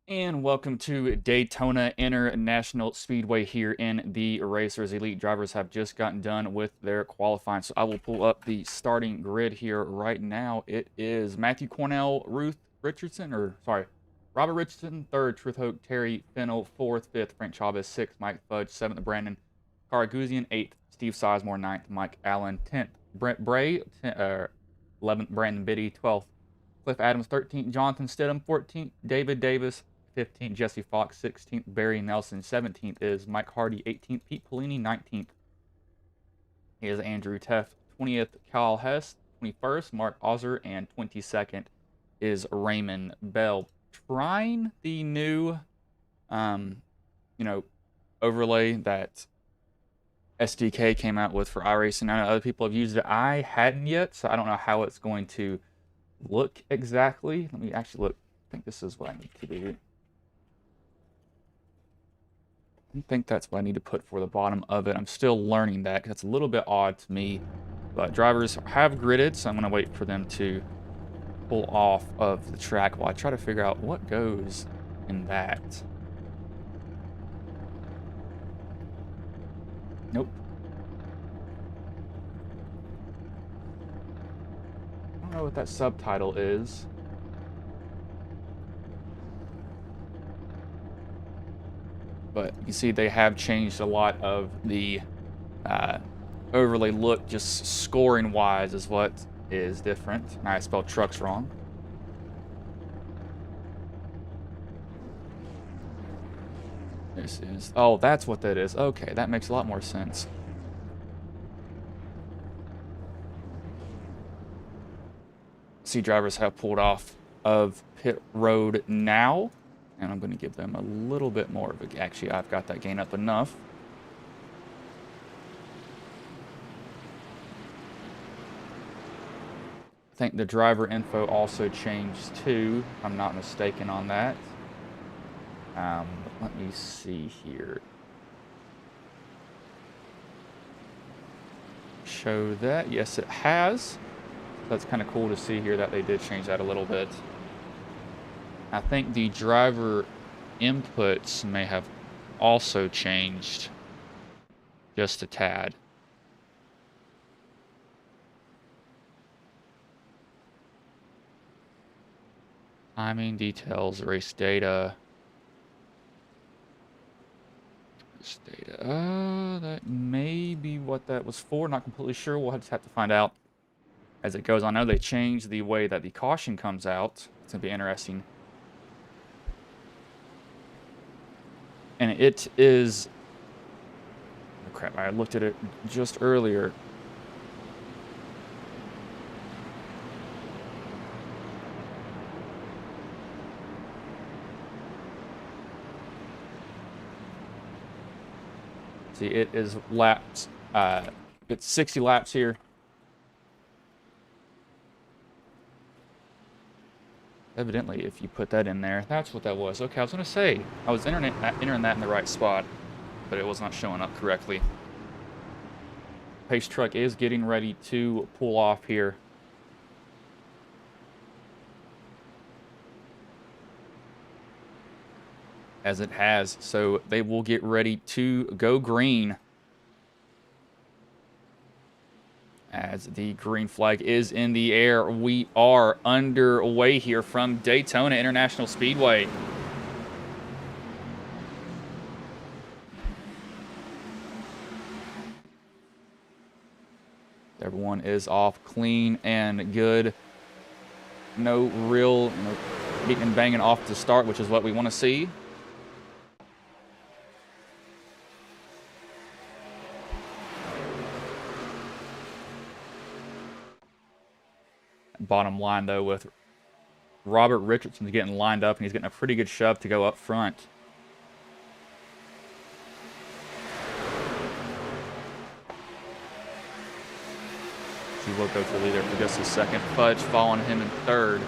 And welcome to Daytona International Speedway here in the Racers. Elite drivers have just gotten done with their qualifying. So I will pull up the starting grid here right now. It is Matthew Cornell, Robert Richardson, third, Truth Hoke, Terry Fennell, fourth, fifth, Frank Chavez, sixth, Mike Fudge, seventh, Brandon Karaguzian, eighth, Steve Sizemore, ninth, Mike Allen, 10th, Brent Bray, 11th, Brandon Biddy, 12th, Cliff Adams, 13th, Jonathan Stidham, 14th, David Davis, 15th, Jesse Fox, 16th, Barry Nelson, 17th is Mike Hardy, 18th, Pete Polini, 19th is Andrew Teff, 20th, Kyle Hess, 21st, Mark Ozer, and 22nd is Raymond Bell. Trying the new, um, you know, overlay that SDK came out with for iRacing. I know other people have used it. I hadn't yet, so I don't know how it's going to look exactly. Let me actually look. I think this is what I need to do. I think that's what I need to put for the bottom of it. I'm still learning that because it's a little bit odd to me. But drivers have gridded, so I'm going to wait for them to pull off of the track while I try to figure out what goes in that. Nope. I don't know what that subtitle is. But you see they have changed a lot of the overlay look, just scoring wise is what is different. I spelled trucks wrong. This is, oh, that's what that is. Okay, that makes a lot more sense. See, drivers have pulled off of pit road now, and I'm going to give them a little bit more of a, actually, I've got that gain up enough. I think the driver info also changed too, if I'm not mistaken on that. Let me see here. Show that. Yes, it has. That's kind of cool to see here that they did change that a little bit. I think the driver inputs may have also changed just a tad. Timing, details, race data. Race data. That may be what that was for. Not completely sure. We'll just have to find out as it goes. I know they changed the way that the caution comes out. It's going to be interesting. And it is... Oh, crap, I looked at it just earlier. See, it is laps. It's 60 laps here. Evidently, if you put that in there, that's what that was. Okay, I was going to say, I was entering that in the right spot, but it was not showing up correctly. Pace truck is getting ready to pull off here. As it has, so they will get ready to go green. As the green flag is in the air, we are underway here from Daytona International Speedway. Everyone is off clean and good. No real beating and banging off to start, which is what we want to see. Bottom line, though, with Robert Richardson getting lined up, and he's getting a pretty good shove to go up front. He will go to the leader for just a second. Fudge following him in third.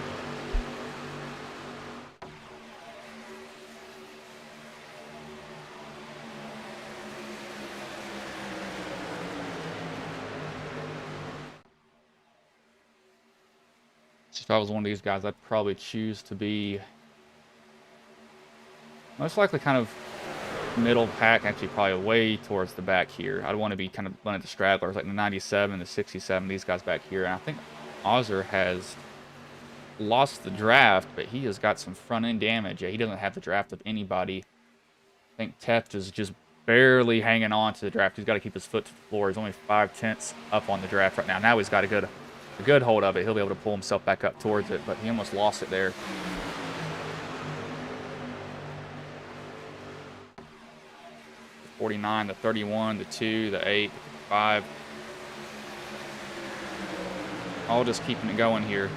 If I was one of these guys, I'd probably choose to be Most likely kind of middle pack, actually probably way towards the back here. I'd want to be kind of one of the stragglers, like the 97, the 67, these guys back here. And I think Ozzer has lost the draft, but he has got some front-end damage. Yeah, he doesn't have the draft of anybody. I think Teft is just barely hanging on to the draft. He's got to keep his foot to the floor. He's only 5/10 up on the draft right now. Now he's got a good hold of it. He'll be able to pull himself back up towards it, but he almost lost it there. The 49, the 31, the 2, the 8, the 5. All just keeping it going here.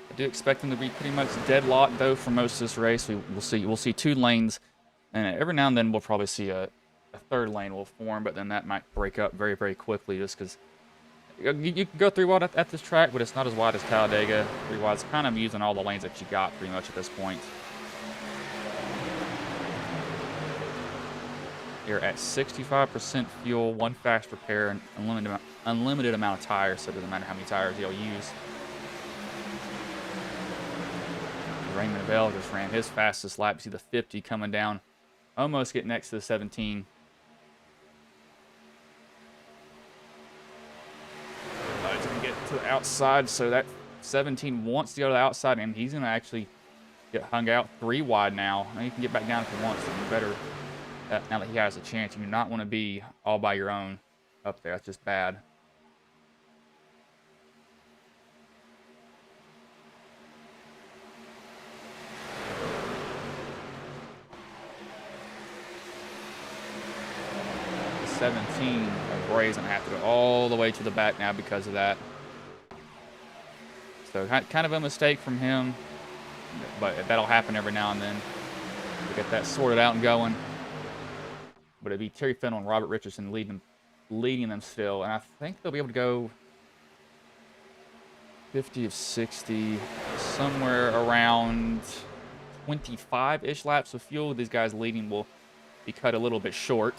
I do expect them to be pretty much deadlocked though for most of this race. We'll see 2 lanes, and every now and then we'll probably see a 3rd lane will form, but then that might break up very, very quickly just because you can go 3 wide at this track, but it's not as wide as Talladega. 3 wide's kind of using all the lanes that you got pretty much at this point. You're at 65% fuel, 1 fast repair, and unlimited amount of tires, so it doesn't matter how many tires you'll use. Raymond Bell just ran his fastest lap. You see the 50 coming down, almost getting next to the 17. He's going to get to the outside, so that 17 wants to go to the outside, and he's going to actually get hung out 3 wide now. He can get back down if he wants to. You better, now that he has a chance, you do not want to be all by your own up there. That's just bad. The 17, Bray's going to have to go all the way to the back now because of that. So kind of a mistake from him, but that'll happen every now and then. To get that sorted out and going. But it'd be Terry Fennell and Robert Richardson leading them still, and I think they'll be able to go 50 of 60, somewhere around 25-ish laps of fuel. These guys leading will be cut a little bit short.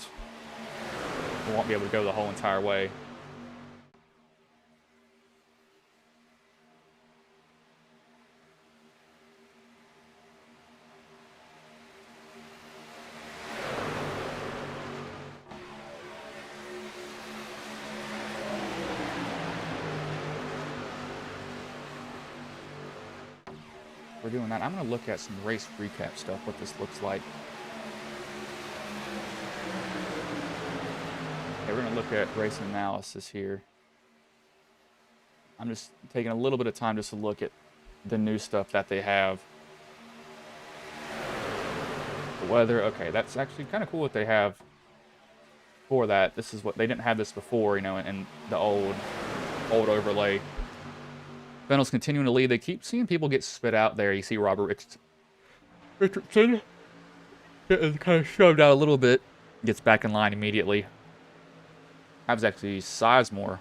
We won't be able to go the whole entire way. We're doing that. I'm going to look at some race recap stuff, what this looks like. Okay, we're going to look at race analysis here. I'm just taking a little bit of time just to look at the new stuff that they have. The weather, okay, that's actually kind of cool what they have for that. This is what, they didn't have this before, you know, in the old overlay. Fennell's continuing to lead. They keep seeing people get spit out there. You see Robert Richardson getting kind of shoved out a little bit. Gets back in line immediately. That was actually Sizemore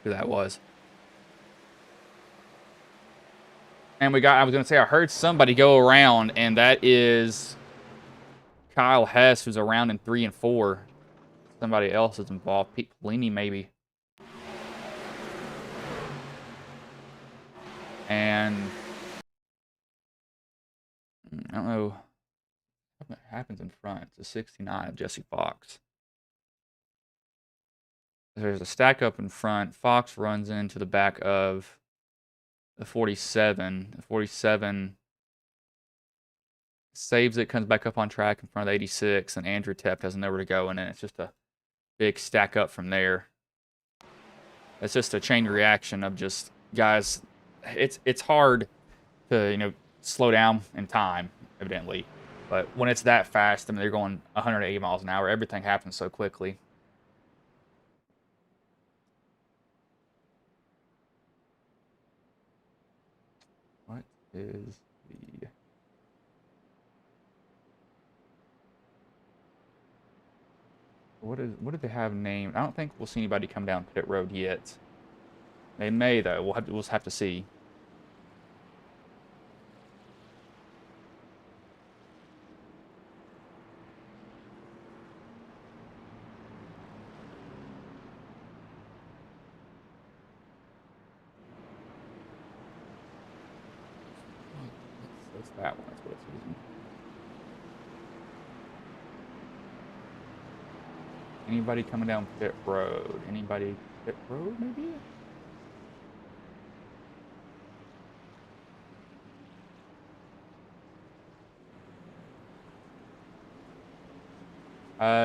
who that was. And we got, I was going to say, I heard somebody go around, and that is Kyle Hess, who's around in 3 and 4. Somebody else is involved. Pete Bellini, maybe. And I don't know what happens in front. It's a 69 of Jesse Fox. There's a stack up in front. Fox runs into the back of the 47. The 47 saves it, comes back up on track in front of the 86, and Andrew Teft has nowhere to go, and then it's just a big stack up from there. It's just a chain reaction of just guys. It's hard to, you know, slow down in time, evidently. But when it's that fast, I mean, they're going 180 miles an hour. Everything happens so quickly. What is the... What did they have named? I don't think we'll see anybody come down pit road yet. They may, though. We'll have to see. It's that one. That's what it's using. Anybody coming down pit road? Anybody pit road, maybe?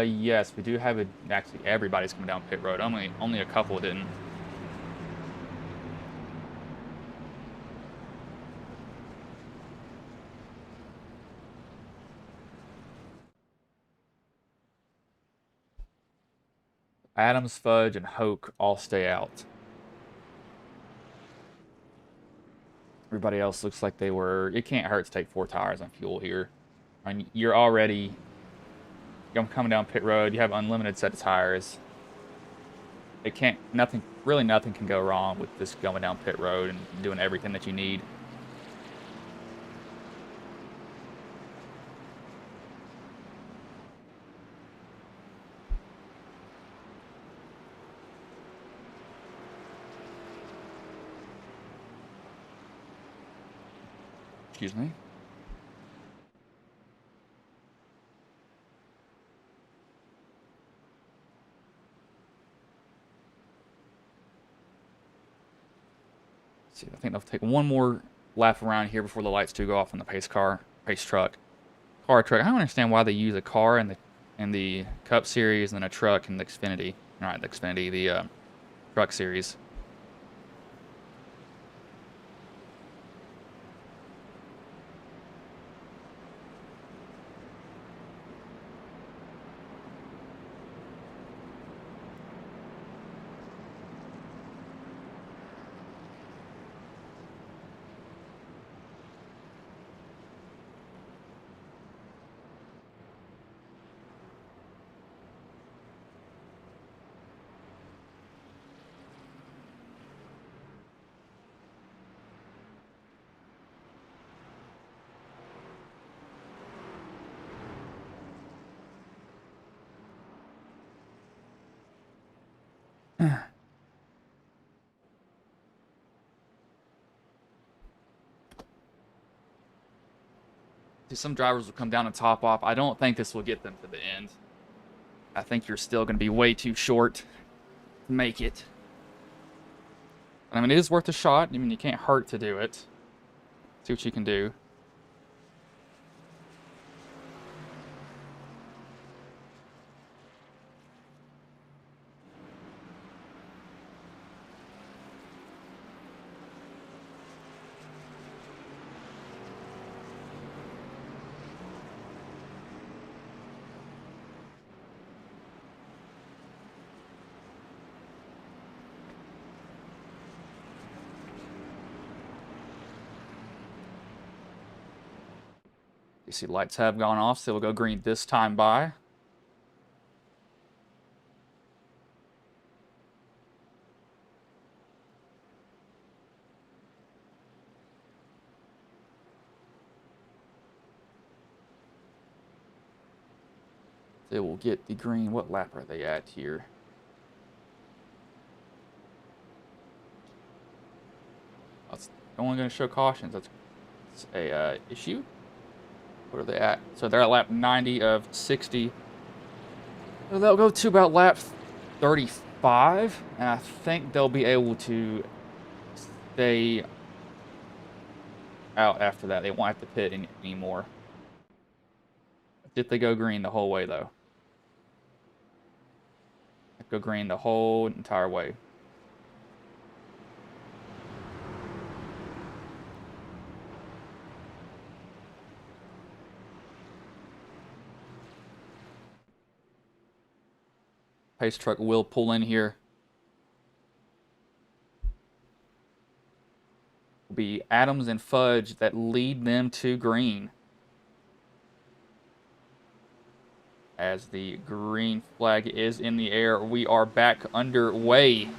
Yes, we do have it. Actually, everybody's coming down pit road. Only a couple didn't. Adams, Fudge, and Hoke all stay out. Everybody else looks like they were. It can't hurt to take 4 tires on fuel here. I mean, you're coming down pit road. You have unlimited set of tires. It can't. Really nothing can go wrong with this going down pit road and doing everything that you need. Excuse me. Let's see, I think they'll take one more lap around here before the lights do go off on the pace truck. I don't understand why they use a car in the Cup Series and then a truck in the Xfinity. Not the Xfinity, the Truck Series. Some drivers will come down and top off. I don't think this will get them to the end. I think you're still going to be way too short to make it. I mean, it is worth a shot. I mean, you can't hurt to do it. See what you can do. You see lights have gone off, so we'll go green this time by. They will get the green. What lap are they at here? That's only going to show cautions. That's a issue. What are they at? So they're at lap 90 of 60. So they'll go to about lap 35, and I think they'll be able to stay out after that. They won't have to pit anymore. Did they go green the whole way, though? Go green the whole entire way. Pace truck will pull in here. Will be Adams and Fudge that lead them to green. As the green flag is in the air, we are back underway.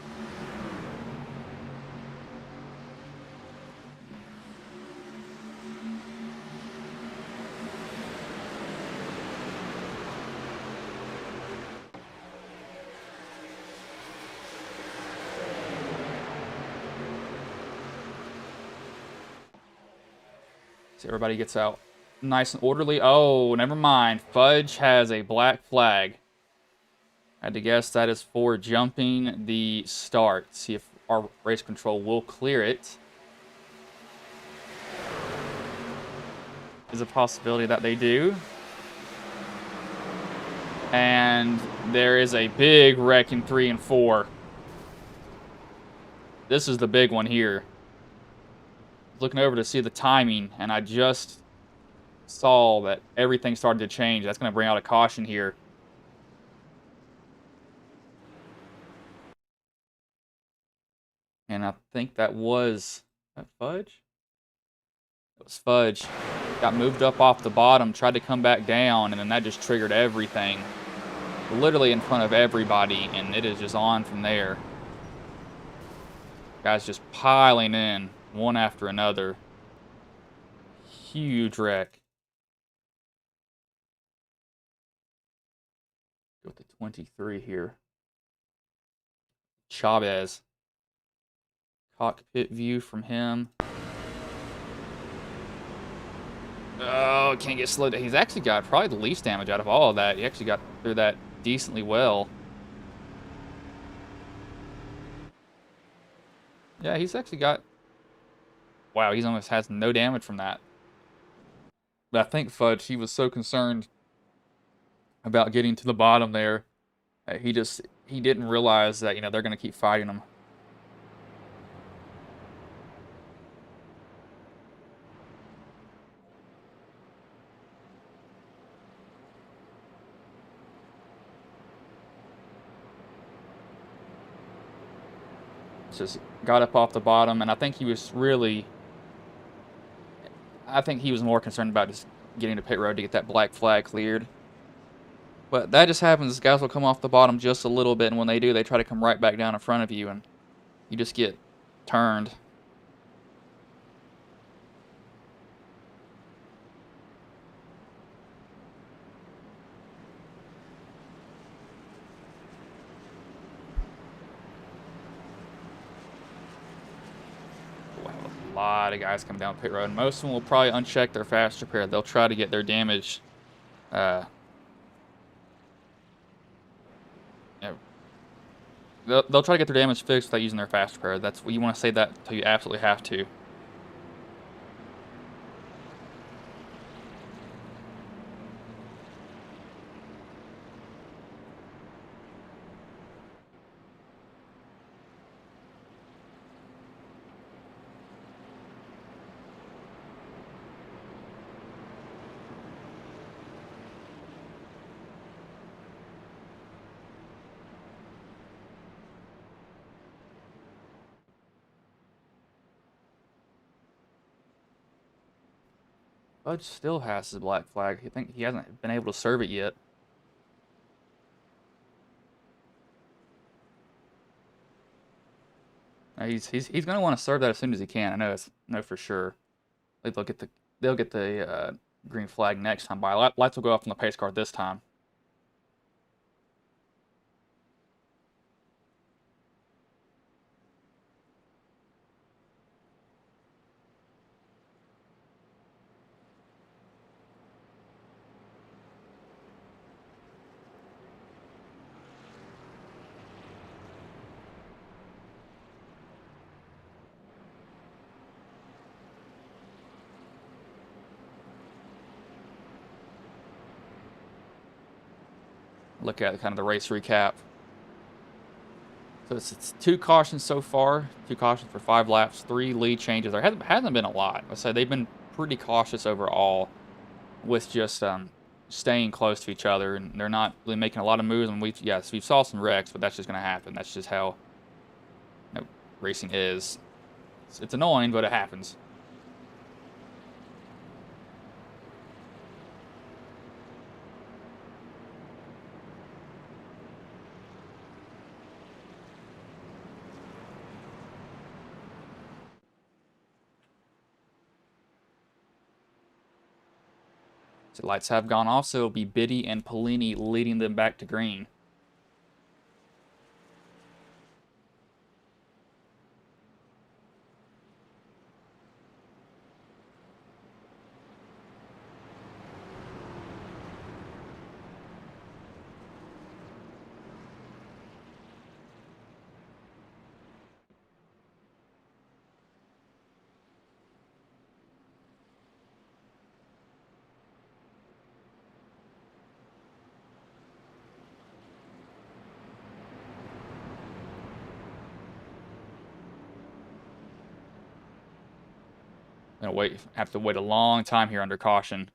So everybody gets out nice and orderly. Oh, never mind. Fudge has a black flag. I had to guess that is for jumping the start. See if our race control will clear it. There's a possibility that they do. And there is a big wreck in 3 and 4. This is the big one here. Looking over to see the timing, and I just saw that everything started to change. That's going to bring out a caution here. And I think that was that Fudge? It was Fudge. Got moved up off the bottom, tried to come back down, and then that just triggered everything. Literally in front of everybody, and it is just on from there. Guys just piling in, one after another. Huge wreck. Go with the 23 here. Chavez. Cockpit view from him. Oh, can't get slowed down. He's actually got probably the least damage out of all of that. He actually got through that decently well. Yeah, he's actually got... Wow, he's almost has no damage from that. But I think Fudge, he was so concerned about getting to the bottom there that he didn't realize that, they're going to keep fighting him. Just got up off the bottom, and I think he was more concerned about just getting to pit road to get that black flag cleared. But that just happens. Guys will come off the bottom just a little bit, and when they do, they try to come right back down in front of you, and you just get turned. We'll have a lot of guys come down pit road. Most of them will probably uncheck their fast repair. They'll try to get their damage they'll try to get their damage fixed without using their fast repair. That's what you want to say that until you absolutely have to. Fudge still has his black flag. I think he hasn't been able to serve it yet. He's going to want to serve that as soon as he can. I know for sure. They'll get the green flag next time by. Lights will go off on the pace car this time. Look at kind of the race recap. So it's 2 cautions so far. 2 cautions for 5 laps. 3 lead changes. There hasn't been a lot. Let's say they've been pretty cautious overall with just staying close to each other, and they're not really making a lot of moves. And we've saw some wrecks, but that's just going to happen. That's just how racing is. It's annoying, but it happens. So lights have gone off, so it'll be Biddy and Pellini leading them back to green. Gonna have to wait a long time here under caution.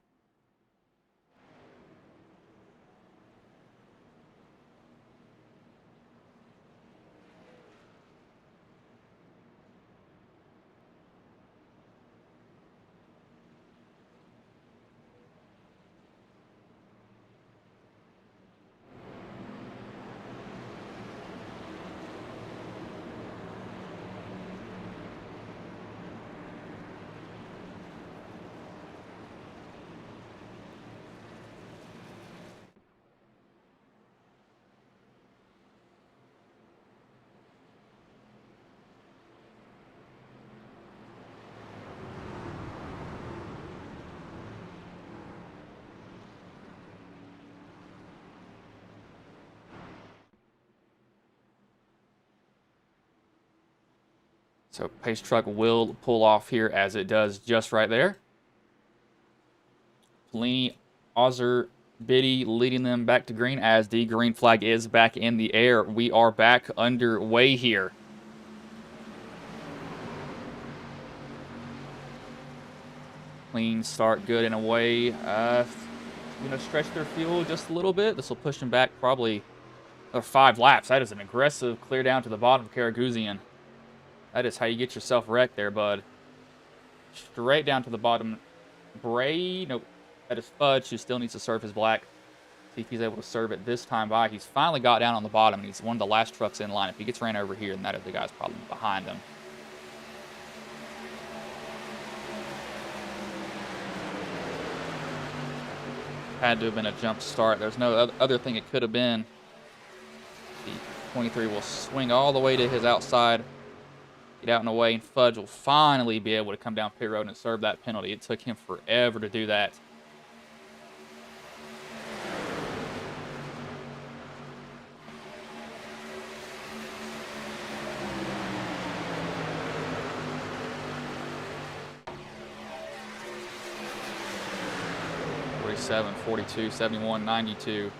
So pace truck will pull off here as it does just right there. Pelini, Ozzer, Biddy leading them back to green as the green flag is back in the air. We are back underway here. Clean start, good in a way. Going to stretch their fuel just a little bit. This will push them back probably 5 laps. That is an aggressive clear down to the bottom of Karaguzian. That is how you get yourself wrecked there, bud. Straight down to the bottom. Bray, nope. That is Fudge, who still needs to serve his black. See if he's able to serve it this time by. He's finally got down on the bottom, and he's one of the last trucks in line. If he gets ran over here, then that is the guy's problem behind him. Had to have been a jump start. There's no other thing it could have been. The 23 will swing all the way to his outside. Get out in the way, and Fudge will finally be able to come down pit road and serve that penalty. It took him forever to do that. .47, 42, 71, 92.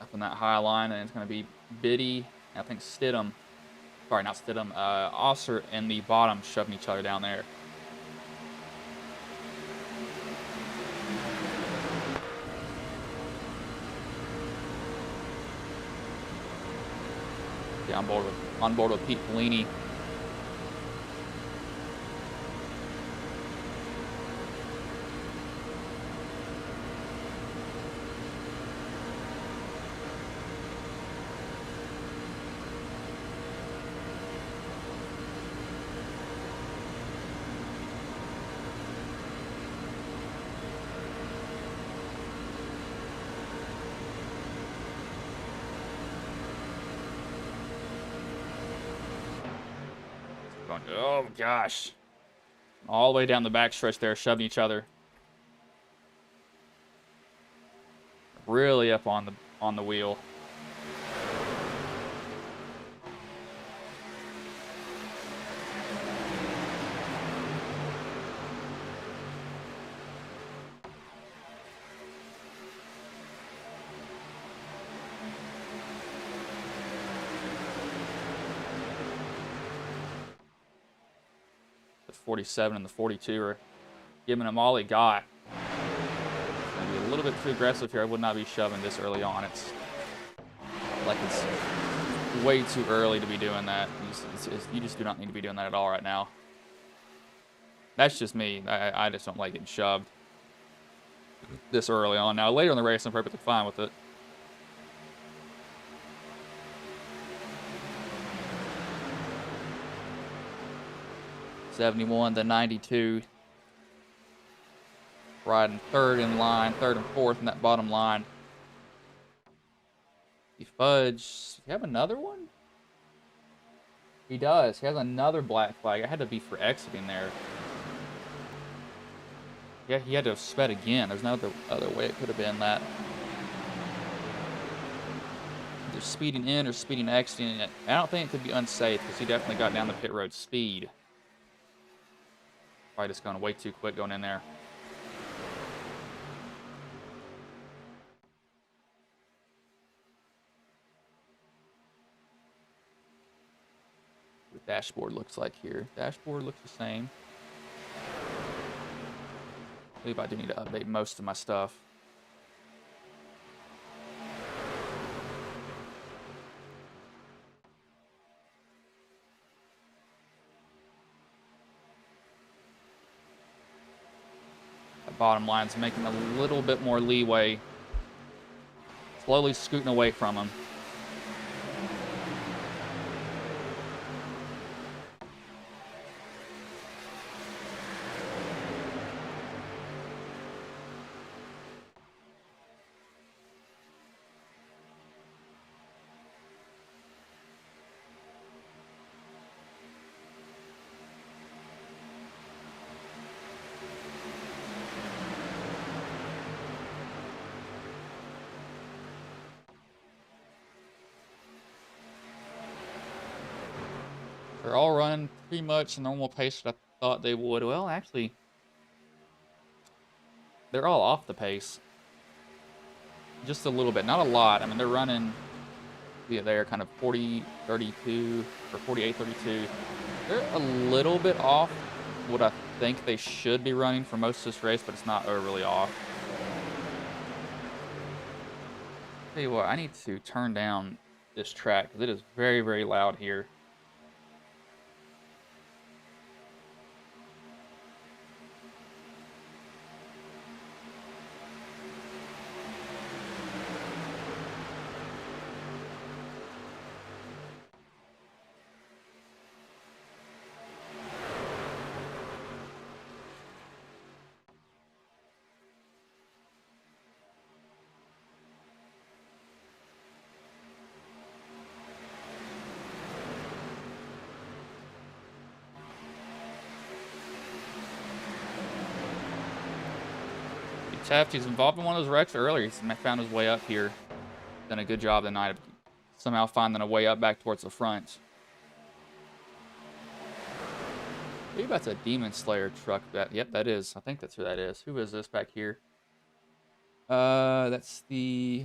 Up in that high line, and it's going to be Biddy, I think Stidham. Sorry, not Stidham. Osser and the bottom shoving each other down there. Yeah, on board with Pete Pelini. Oh gosh. All the way down the backstretch there, shoving each other. Really up on the wheel. The 47 and the 42 are giving him all he got. Gonna be a little bit too aggressive here. I would not be shoving this early on. It's like it's way too early to be doing that. You just do not need to be doing that at all right now. That's just me. I just don't like getting shoved this early on. Now, later in the race, I'm perfectly fine with it. '71 to '92. Riding third in line, third and fourth in that bottom line. The Fudge, does he have another one? He does. He has another black flag. It had to be for exiting there. Yeah, he had to have sped again. There's no other way it could have been that. Either speeding in or speeding exiting. I don't think it could be unsafe because he definitely got down the pit road speed. Probably just going way too quick going in there. dashboard looks like here. Dashboard looks the same. I believe I do need to update most of my stuff. That bottom line's making a little bit more leeway. Slowly scooting away from him. They're all running pretty much the normal pace that I thought they would. Well, actually, they're all off the pace. Just a little bit, not a lot. I mean, they're running, yeah, they're kind of 40-32 or 48-32. They're a little bit off what I think they should be running for most of this race, but it's not overly off. Tell you what, I need to turn down this track because it is very, very loud here. Taft, he's involved in one of those wrecks earlier. He's found his way up here. Done a good job tonight of somehow finding a way up back towards the front. Maybe that's a Demon Slayer truck. Yep, that is. I think that's who that is. Who is this back here? That's the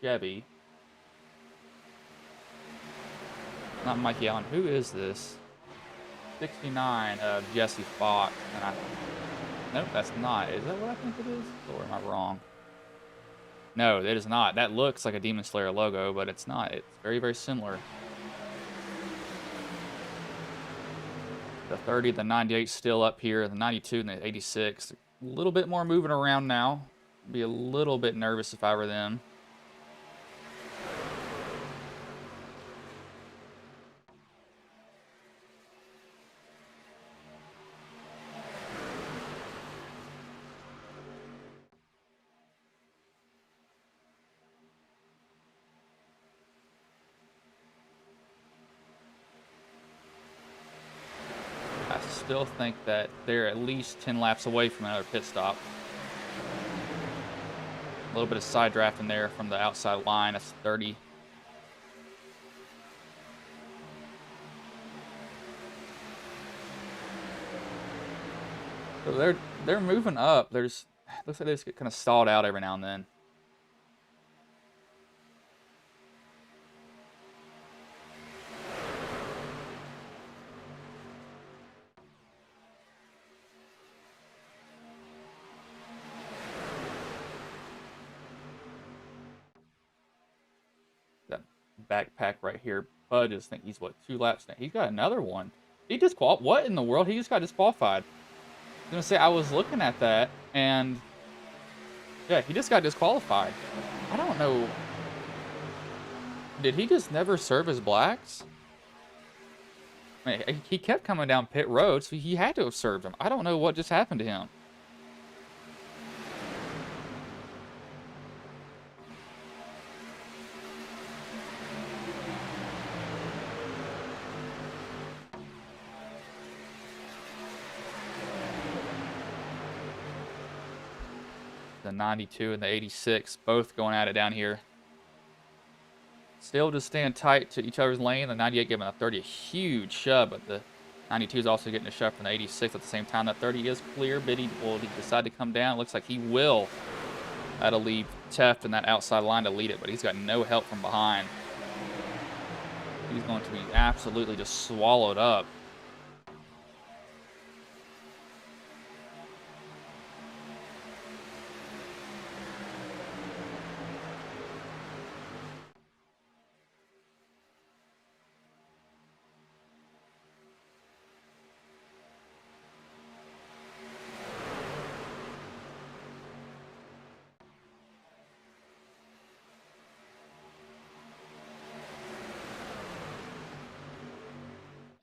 Chevy. Not Mikey Allen. Who is this? 69 of Jesse Fox. And nope, that's not. Is that what I think it is? Or am I wrong? No, it is not. That looks like a Demon Slayer logo, but it's not. It's very, very similar. The 30, the 98 still up here. The 92 and the 86. A little bit more moving around now. Be a little bit nervous if I were them. Still think that they're at least 10 laps away from another pit stop. A little bit of side draft in there from the outside line. That's 30. So they're moving up. Looks like they just get kind of stalled out every now and then. Backpack right here. Bud is think he's what, 2 laps now. He's got another one. He disqualified. What in the world? He just got disqualified. I was gonna say I was looking at that and yeah, he just got disqualified. I don't know. Did he just never serve his blacks? I mean, he kept coming down pit road, so he had to have served him. I don't know what just happened to him. The 92 and the 86 both going at it down here. Still just staying tight to each other's lane. The 98 giving the 30 a huge shove, but the 92 is also getting a shove from the 86 at the same time. That 30 is clear. Biddy will decide to come down. Looks like he will. That'll leave Teft in that outside line to lead it, but he's got no help from behind. He's going to be absolutely just swallowed up.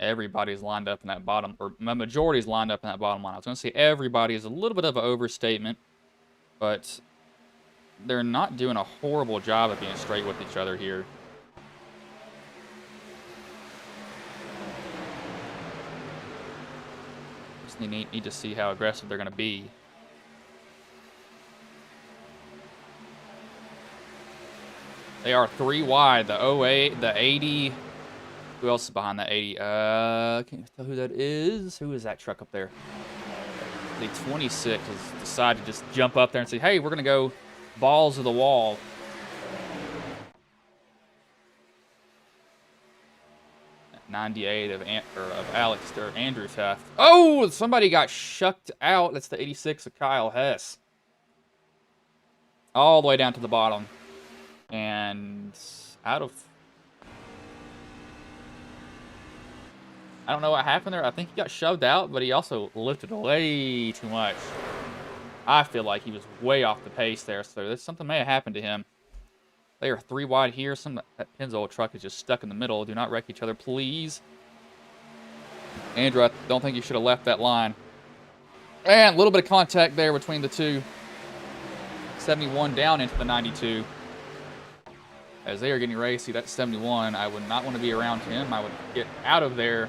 Everybody's lined up in that bottom, or the majority's lined up in that bottom line. I was going to say everybody is a little bit of an overstatement, but they're not doing a horrible job of being straight with each other here. Just need to see how aggressive they're going to be. They are 3 wide. The 08, the 80. Who else is behind that 80? Can't tell who that is. Who is that truck up there? The 26 has decided to just jump up there and say, hey, we're going to go balls to the wall. That 98 of Alex or Andrew Taft. Oh, somebody got shucked out. That's the 86 of Kyle Hess. All the way down to the bottom. And out of... I don't know what happened there. I think he got shoved out, but he also lifted way too much. I feel like he was way off the pace there, so something may have happened to him. They are 3 wide here. That Pennzoil truck is just stuck in the middle. Do not wreck each other, please. Andrew, I don't think you should have left that line. And a little bit of contact there between the two. 71 down into the 92. As they are getting ready to see that 71, I would not want to be around him. I would get out of there.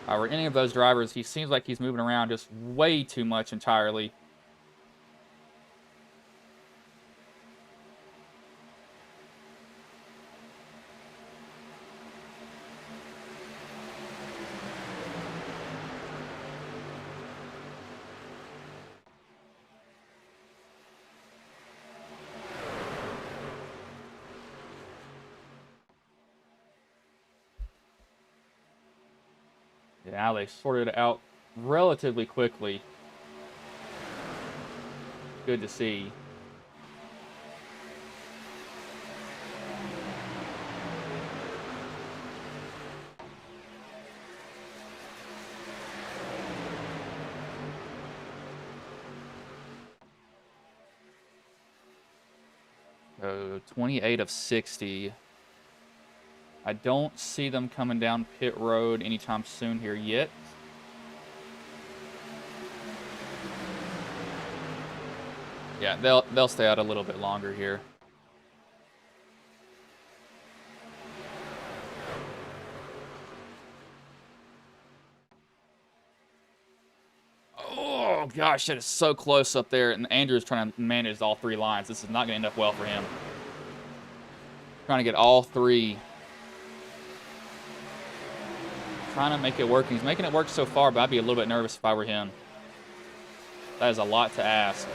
If I were any of those drivers, he seems like he's moving around just way too much entirely. Now they sorted it out relatively quickly. Good to see. So 28 of 60. I don't see them coming down pit road anytime soon here yet. Yeah, they'll stay out a little bit longer here. Oh gosh, that is so close up there, and Andrew's trying to manage all 3 lines. This is not going to end up well for him. Trying to get all 3. Trying to make it work. He's making it work so far, but I'd be a little bit nervous if I were him. That is a lot to ask.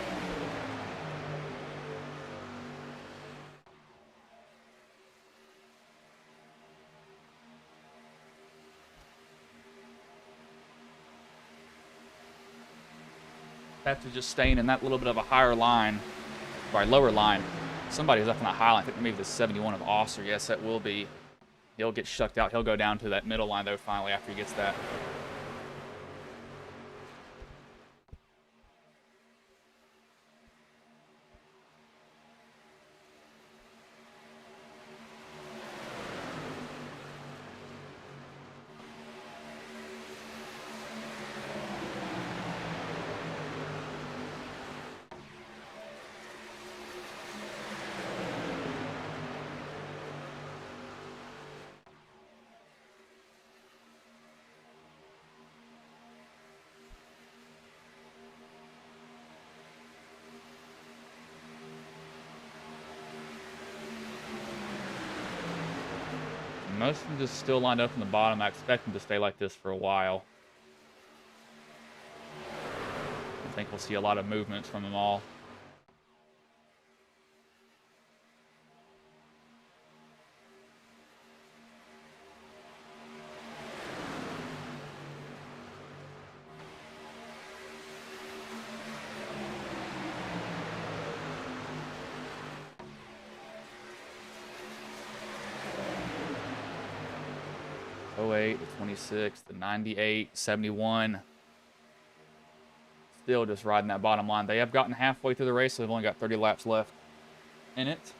After just staying in that little bit of a higher line, or lower line. Somebody's up in that high line. I think maybe the 71 of Oster. Yes, that will be. He'll get shucked out. He'll go down to that middle line, though, finally, after he gets that. Most of them just still lined up in the bottom. I expect them to stay like this for a while. I think we'll see a lot of movements from them all. 08, the 26, the 98, 71. Still just riding that bottom line. They have gotten halfway through the race, so they've only got 30 laps left in it.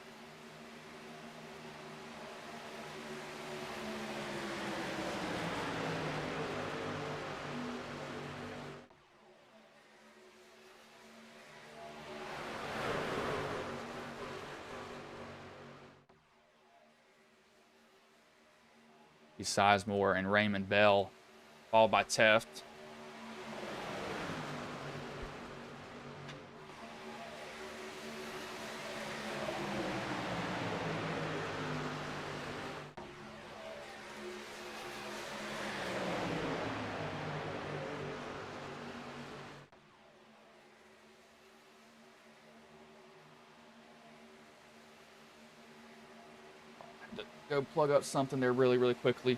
Sizemore and Raymond Bell, followed by Teft. Go plug up something there really, really quickly.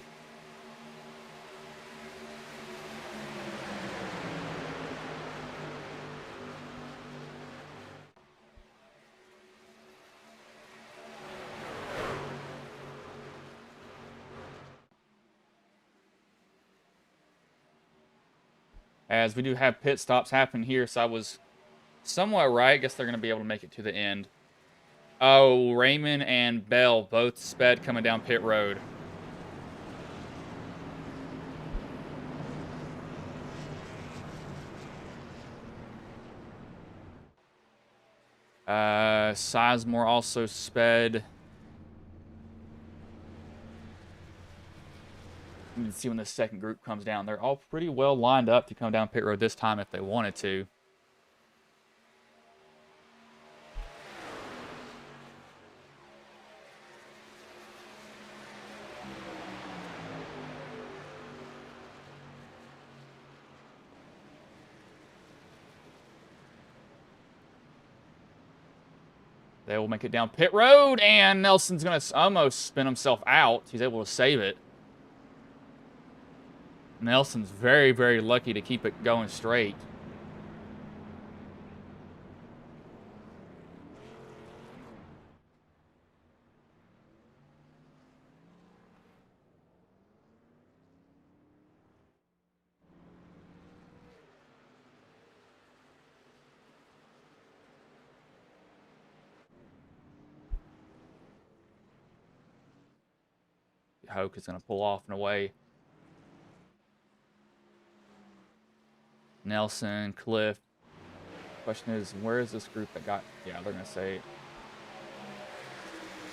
As we do have pit stops happen here, so I was somewhat right. I guess they're going to be able to make it to the end. Oh, Raymond and Bell both sped coming down pit road. Sizemore also sped. You can see when the second group comes down. They're all pretty well lined up to come down pit road this time if they wanted to. They will make it down pit road, and Nelson's going to almost spin himself out. He's able to save it. Nelson's very, very lucky to keep it going straight. Hoke is going to pull off and away. Nelson, Cliff. Question is, where is this group that got... Yeah, they're going to say... I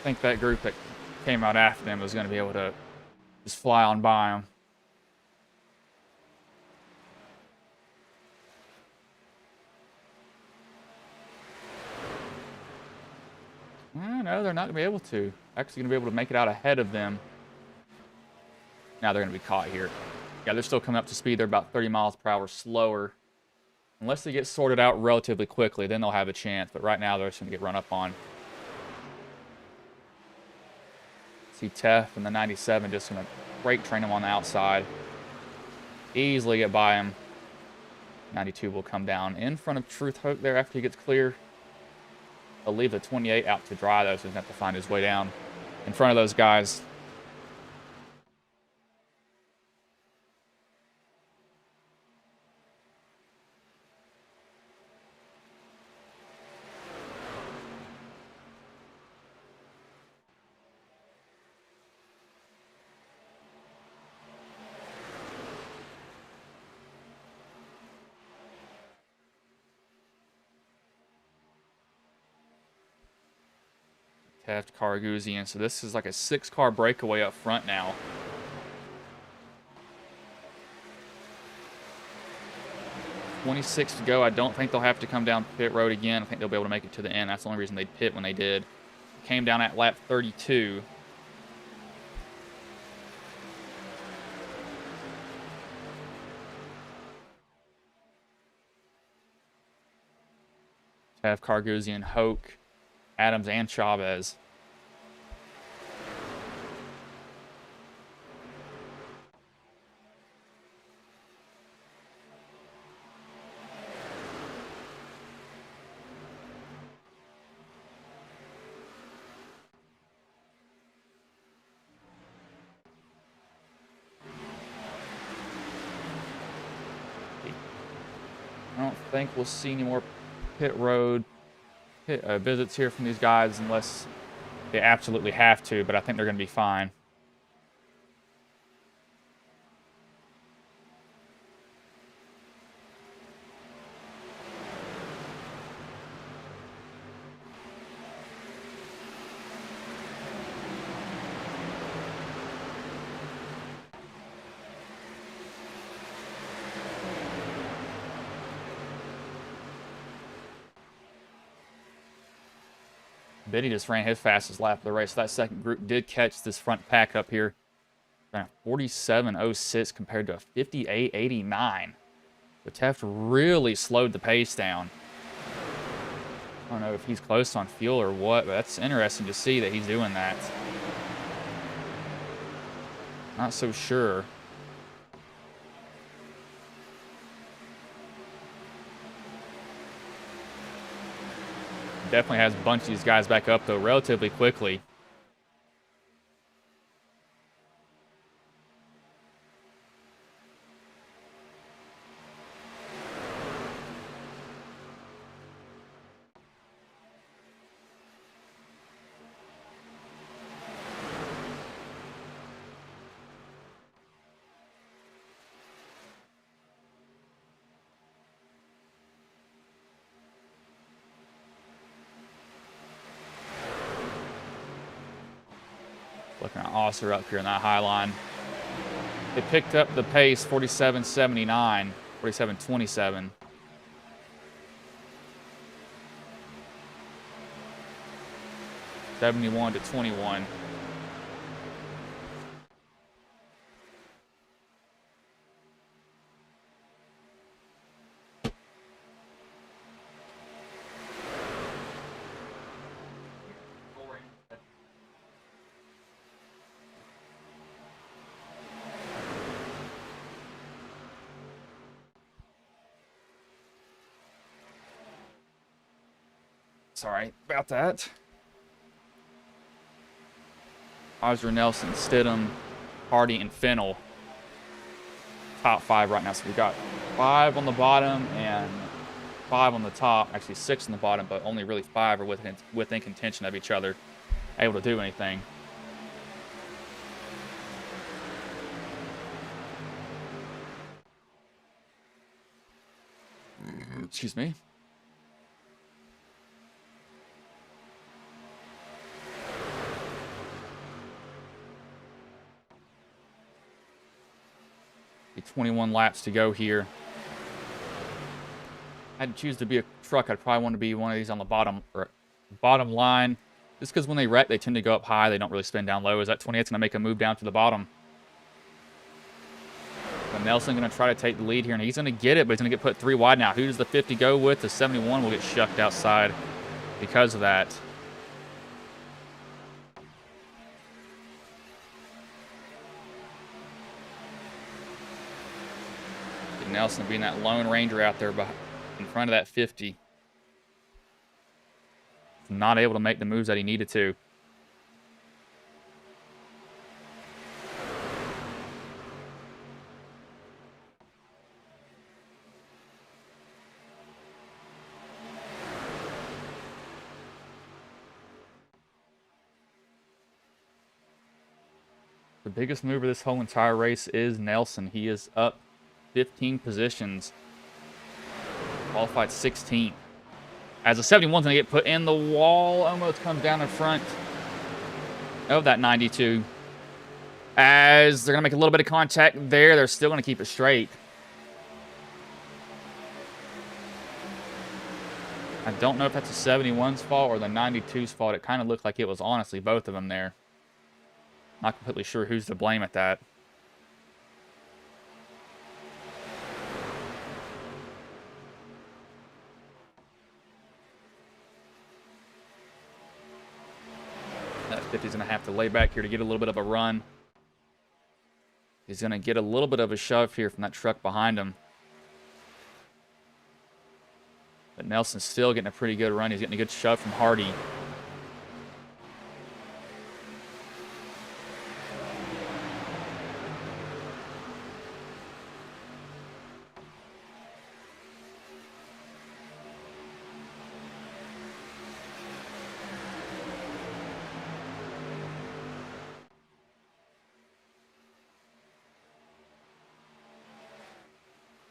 think that group that came out after them was going to be able to just fly on by them. No, they're not going to be able to. Actually going to be able to make it out ahead of them. Now they're going to be caught here. Yeah, they're still coming up to speed. They're about 30 miles per hour slower. Unless they get sorted out relatively quickly, then they'll have a chance. But right now, they're just going to get run up on. See Teff and the 97 just going to brake train him on the outside. Easily get by him. 92 will come down in front of Truth Hoke there after he gets clear. He'll leave the 28 out to dry, though, so he's going to have to find his way down in front of those guys. Taft, Carguzian. So this is like a 6-car breakaway up front now. .26 to go. I don't think they'll have to come down pit road again. I think they'll be able to make it to the end. That's the only reason they pit when they did. Came down at lap 32. Taft, Carguzian, Hoke, Adams, and Chavez. think we'll see any more pit road visits here from these guys unless they absolutely have to, but I think they're going to be fine. Benny just ran his fastest lap of the race. So that second group did catch this front pack up here. 47.06 compared to a 58.89. But Taft really slowed the pace down. I don't know if he's close on fuel or what, but that's interesting to see that he's doing that. Not so sure. Definitely has a bunch of these guys back up, though, relatively quickly. Looking at Osser up here in that high line. They picked up the pace, 47.79, 47.27. (71 to 21). Sorry about that. Osser, Nelson, Stidham, Hardy, and Fennell. Top 5 right now. So we got 5 on the bottom and 5 on the top. Actually 6 on the bottom, but only really 5 are within contention of each other, able to do anything. Excuse me. Be 21 laps to go here. I'd choose to be a truck. I'd probably want to be one of these on the bottom line. Just because when they wreck, they tend to go up high. They don't really spin down low. Is that 28's going to make a move down to the bottom? But Nelson going to try to take the lead here, and he's going to get it, but he's going to get put 3 wide now. Who does the 50 go with? The 71 will get shucked outside because of that. Nelson being that Lone Ranger out there in front of that 50. Not able to make the moves that he needed to. The biggest mover this whole entire race is Nelson. He is up 15 positions. Qualified 16. As the 71's going to get put in the wall, almost comes down in front of that 92. As they're going to make a little bit of contact there, they're still going to keep it straight. I don't know if that's the 71's fault or the 92's fault. It kind of looked like it was honestly both of them there. Not completely sure who's to blame at that. That 50's going to have to lay back here to get a little bit of a run. He's going to get a little bit of a shove here from that truck behind him. But Nelson's still getting a pretty good run. He's getting a good shove from Hardy.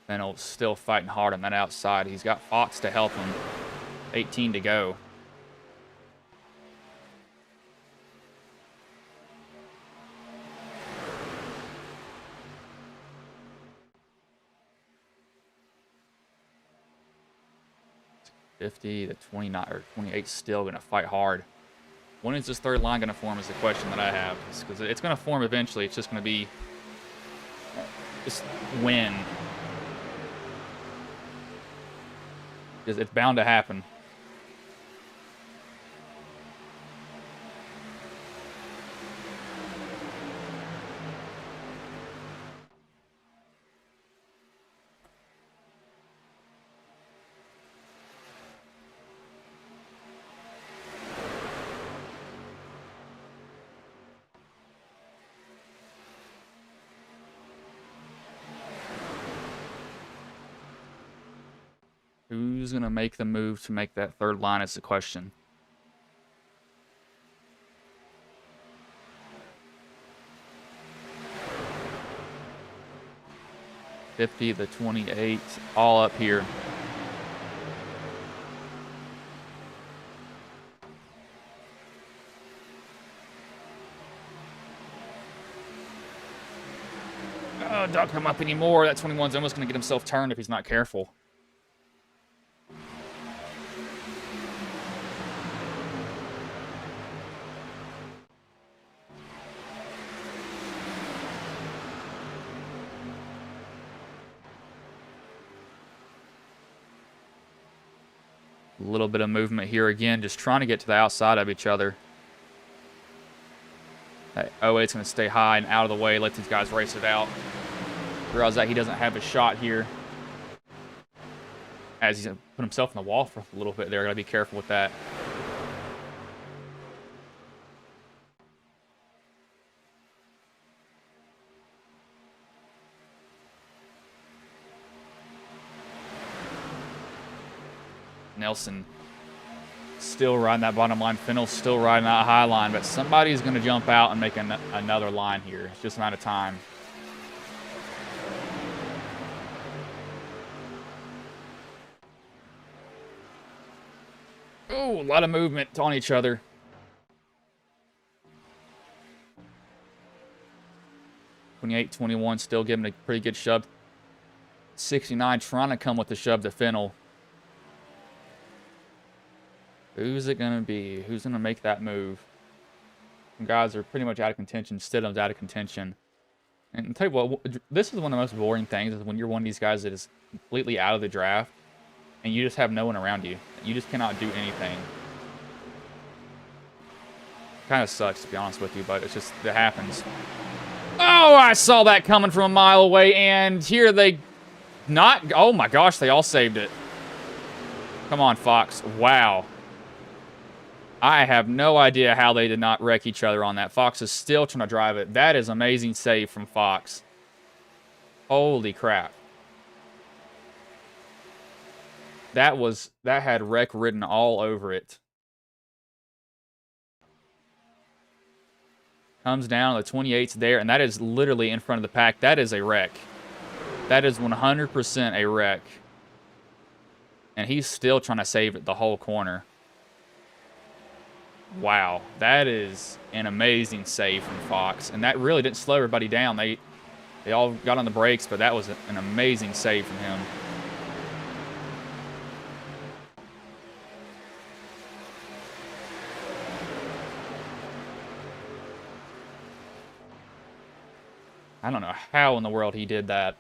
Fennell still fighting hard on that outside. He's got Fox to help him. 18 to go. The 29 or 28 still going to fight hard. When is this third line going to form is the question that I have. Because it's going to form eventually. It's just going to be just when. It's bound to happen. Who's going to make the move to make that third line is the question. $50, the 28, all up here. Oh, don't come up anymore. That 21's almost going to get himself turned if he's not careful. A little bit of movement here again, just trying to get to the outside of each other. That 08's going to stay high and out of the way, let these guys race it out. Realize that he doesn't have a shot here. As he's going to put himself in the wall for a little bit there. Got to be careful with that. Nelson still riding that bottom line. Fennell's still riding that high line, but somebody's going to jump out and make another line here. It's just a matter of time. Oh, a lot of movement on each other. $28-21 still giving a pretty good shove. 69 trying to come with the shove to Fennell. Who's it going to be? Who's going to make that move? Some guys are pretty much out of contention. Stidham's out of contention. And I'll tell you what, this is one of the most boring things is when you're one of these guys that is completely out of the draft and you just have no one around you. You just cannot do anything. Kind of sucks, to be honest with you, but it's just, it happens. Oh, I saw that coming from a mile away, and here they not... Oh my gosh, they all saved it. Come on, Fox. Wow. I have no idea how they did not wreck each other on that. Fox is still trying to drive it. That is amazing save from Fox. Holy crap. That had wreck written all over it. Comes down, the 28's there, and that is literally in front of the pack. That is a wreck. That is 100% a wreck. And he's still trying to save it the whole corner. Wow, that is an amazing save from Fox. And that really didn't slow everybody down. They all got on the brakes, but that was an amazing save from him. I don't know how in the world he did that.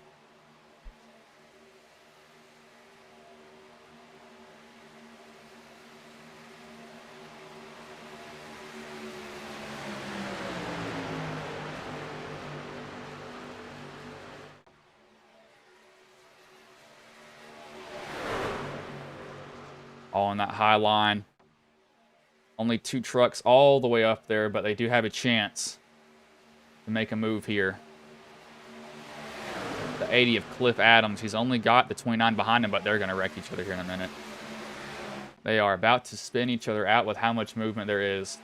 All on that high line. Only 2 trucks all the way up there, but they do have a chance to make a move here. The 80 of Cliff Adams. He's only got the 29 behind him, but they're going to wreck each other here in a minute. They are about to spin each other out with how much movement there is.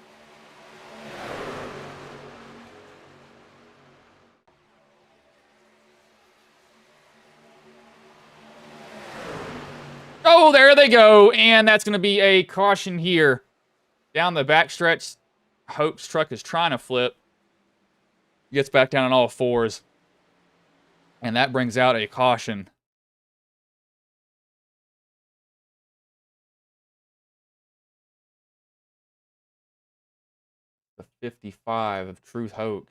Oh, there they go. And that's going to be a caution here. Down the backstretch, Hope's truck is trying to flip. Gets back down on all fours. And that brings out a caution. The 55 of Truth Hope.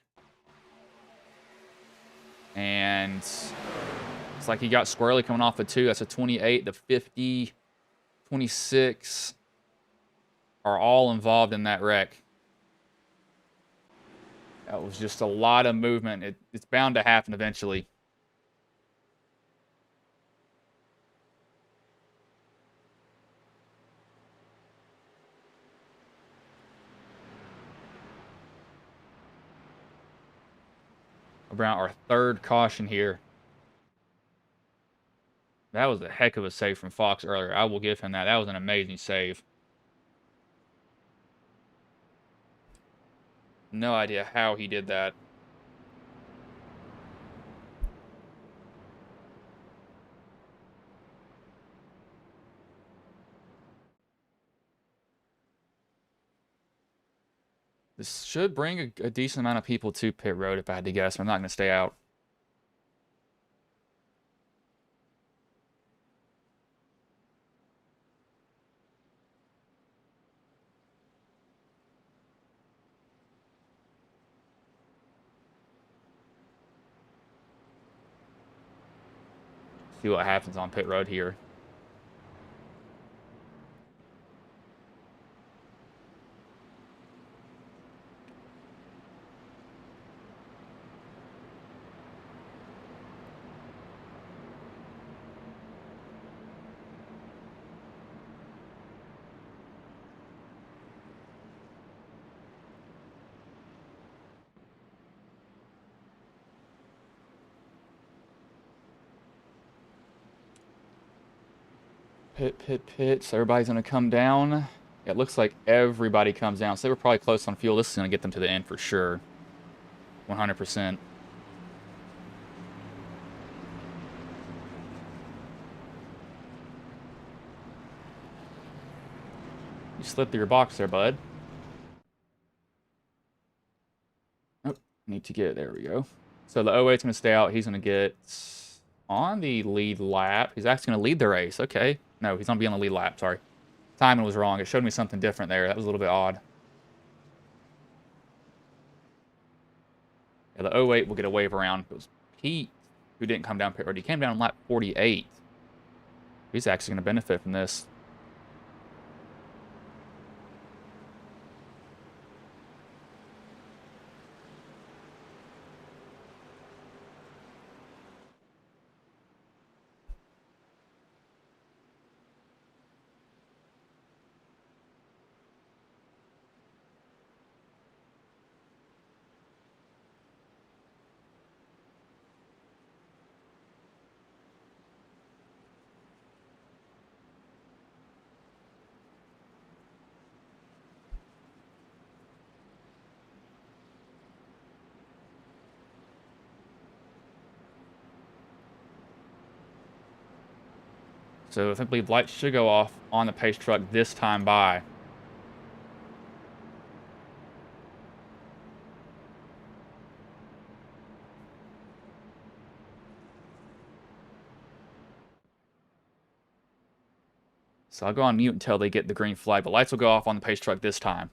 And it's like he got squarely coming off a 2. That's a 28. The 50, 26 are all involved in that wreck. That was just a lot of movement. It's bound to happen eventually. About our third caution here. That was a heck of a save from Fox earlier. I will give him that. That was an amazing save. No idea how he did that. This should bring a decent amount of people to pit road if I had to guess. I'm not going to stay out. See what happens on pit road here. Pit. So everybody's going to come down. It looks like everybody comes down. So they were probably close on fuel. This is going to get them to the end for sure. 100%. You slipped through your box there, bud. Oh, need to get, there we go. So the 08's going to stay out. He's going to get on the lead lap. He's actually going to lead the race. Okay. No, he's going to be on the lead lap. Sorry. Timing was wrong. It showed me something different there. That was a little bit odd. Yeah, the 08 will get a wave around. It was Pete who didn't come down pit road. He came down on lap 48. He's actually going to benefit from this. So I believe lights should go off on the pace truck this time by. So I'll go on mute until they get the green flag, but lights will go off on the pace truck this time.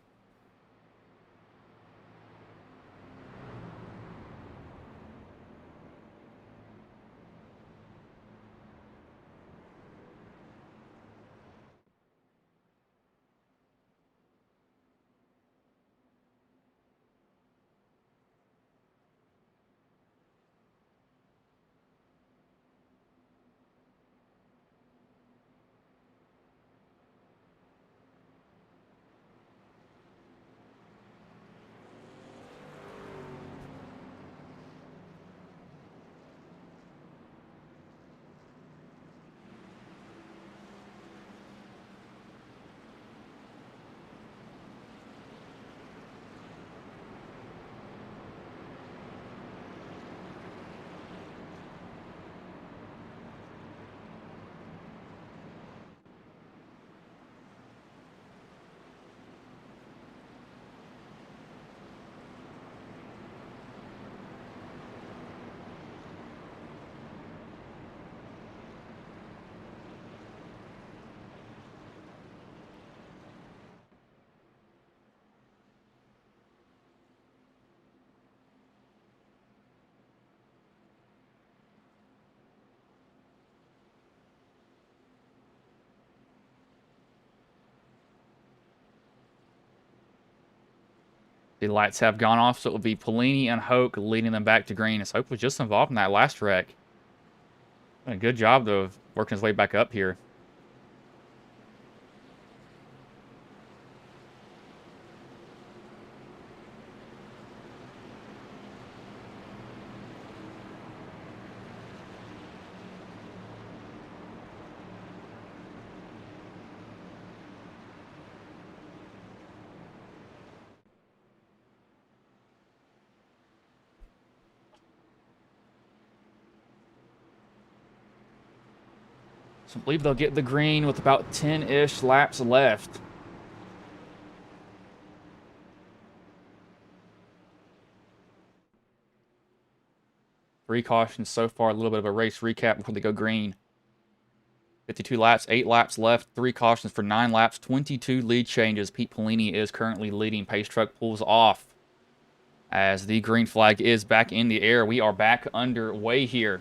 The lights have gone off, so it will be Polini and Hoke leading them back to green. As Hoke was just involved in that last wreck. Done a good job, though, of working his way back up here. So I believe they'll get the green with about 10-ish laps left. Three cautions so far. A little bit of a race recap before they go green. 52 laps, 8 laps left, 3 cautions for 9 laps, 22 lead changes. Pete Polini is currently leading. Pace truck pulls off as the green flag is back in the air. We are back underway here.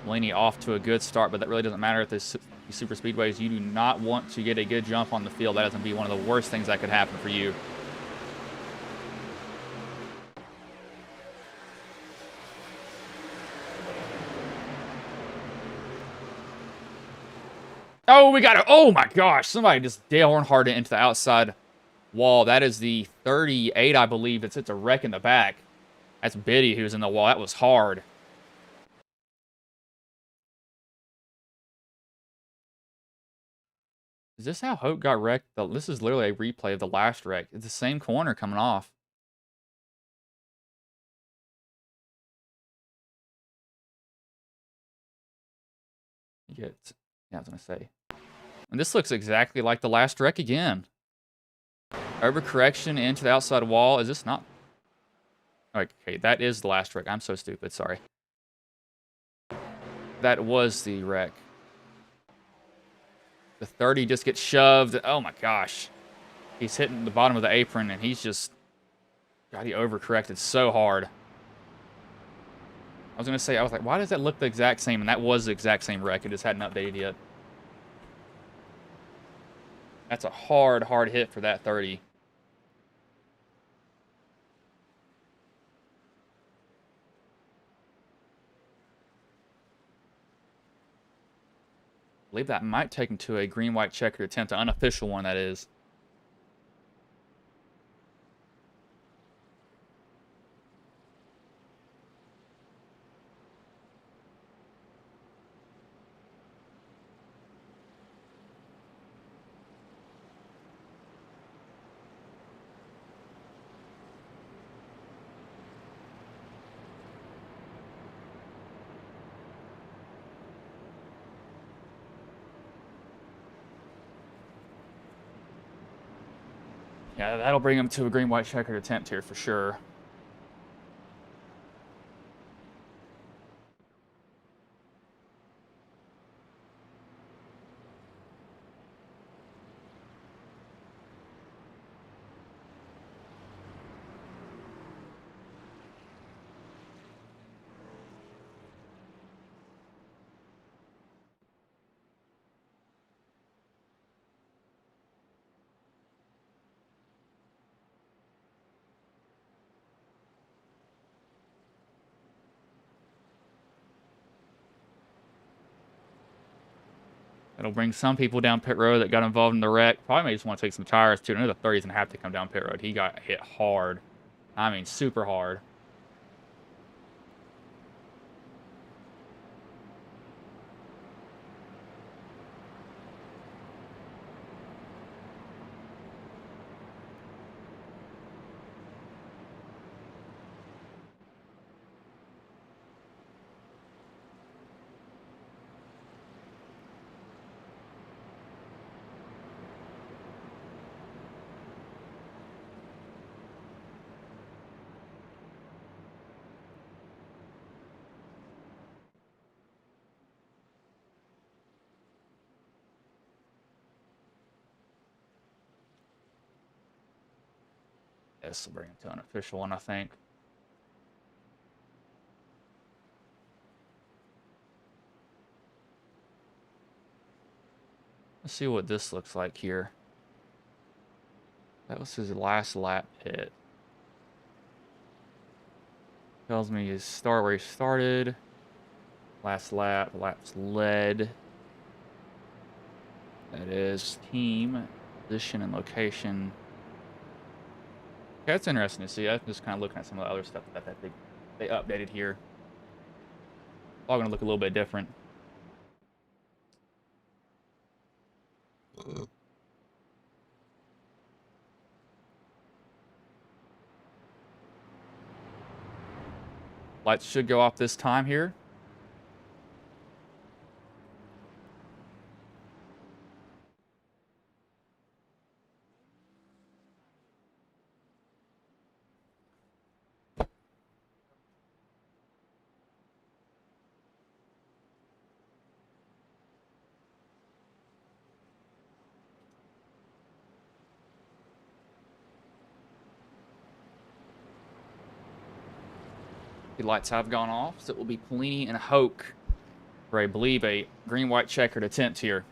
Polini off to a good start, but that really doesn't matter at this super speedways. You do not want to get a good jump on the field. That is going to be one of the worst things that could happen for you. Oh, we got it. Oh my gosh. Somebody just Dale Earnhardt into the outside wall. That is the 38, I believe. It's a wreck in the back. That's Biddy who's in the wall. That was hard. Is this how Hope got wrecked? This is literally a replay of the last wreck. It's the same corner coming off. Yeah, I was going to say. And this looks exactly like the last wreck again. Overcorrection into the outside wall. Is this not? Okay, that is the last wreck. I'm so stupid. Sorry. That was the wreck. The 30 just gets shoved. Oh my gosh. He's hitting the bottom of the apron and he's just... God, he overcorrected so hard. I was going to say, I was like, why does that look the exact same? And that was the exact same wreck. It just hadn't updated yet. That's a hard hit for that 30. I believe that might take him to a green-white-checkered attempt, an unofficial one, that is. Yeah, that'll bring him to a green-white-checkered attempt here for sure. It'll bring some people down pit road that got involved in the wreck. Probably may just want to take some tires, too. I know the 30's going to have to come down pit road. He got hit hard. I mean, super hard. This will bring him to an official one, I think. Let's see what this looks like here. That was his last lap hit. Tells me his start where he started. Last lap, laps led. That is team, position, and location. Okay, that's interesting to see. I'm just kind of looking at some of the other stuff that they updated here. All going to look a little bit different. Lights should go off this time here. The lights have gone off, so it will be Polini and Hoke for, I believe, a green-white-checkered attempt here.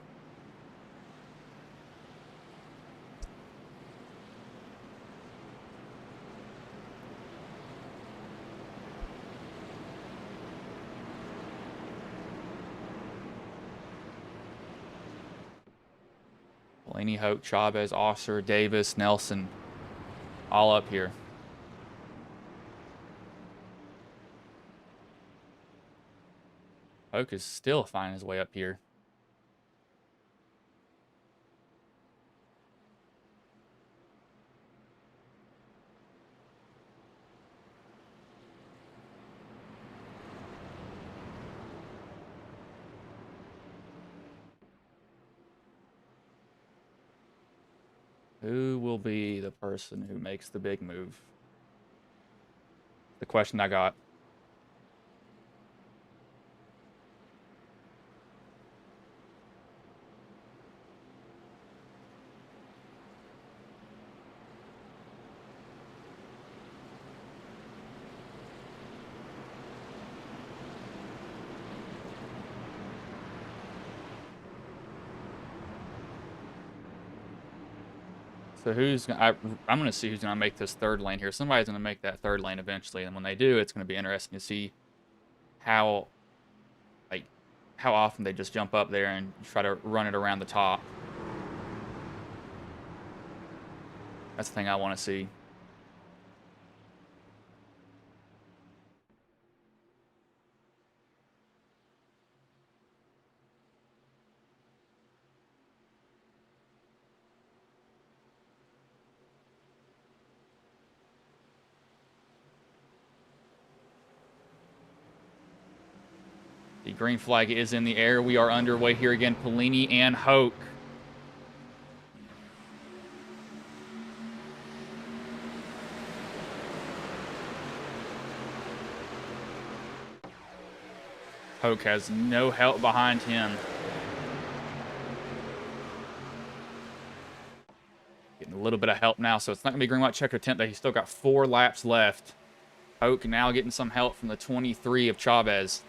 Polini, Hoke, Chavez, Osser, Davis, Nelson, all up here. Hoke is still finding his way up here. Who will be the person who makes the big move? The question I got. So who's gonna, I'm going to see who's going to make this third lane here. Somebody's going to make that third lane eventually, and when they do, it's going to be interesting to see how how often they just jump up there and try to run it around the top. That's the thing I want to see. The green flag is in the air. We are underway here again. Polini and Hoke. Hoke has no help behind him. Getting a little bit of help now, so it's not going to be green-white-checkered attempt. He's still got 4 laps left. Hoke now getting some help from the 23 of Chavez.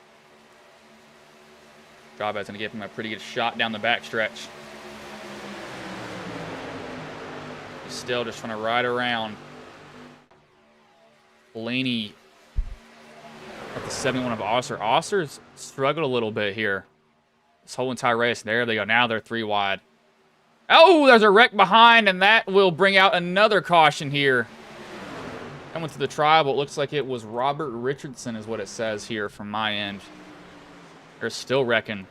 Chavez going to give him a pretty good shot down the backstretch. He's still just trying to ride around. Blaney at the 71 of Osser. Osser's struggled a little bit here this whole entire race. There they go. Now they're 3 wide. Oh, there's a wreck behind, and that will bring out another caution here. Coming to the tribal, it looks like it was Robert Richardson is what it says here from my end. They're still wrecking.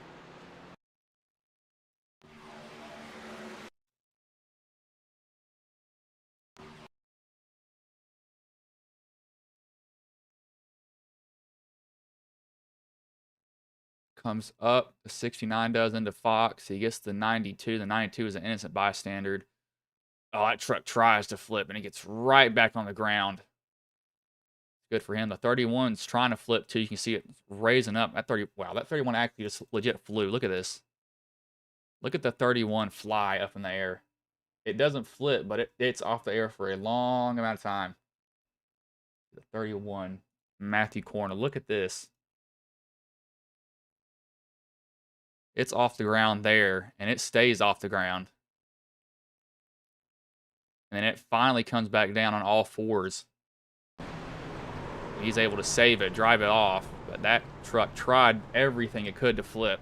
Comes up, the 69 does into Fox. He gets the 92. The 92 is an innocent bystander. Oh, that truck tries to flip, and he gets right back on the ground. Good for him. The 31's trying to flip, too. You can see it raising up. That 30, wow, that 31 actually just legit flew. Look at this. Look at the 31 fly up in the air. It doesn't flip, but it's off the air for a long amount of time. The 31, Matthew Corner. Look at this. It's off the ground there, and it stays off the ground. And then it finally comes back down on all fours. He's able to save it, drive it off, but that truck tried everything it could to flip.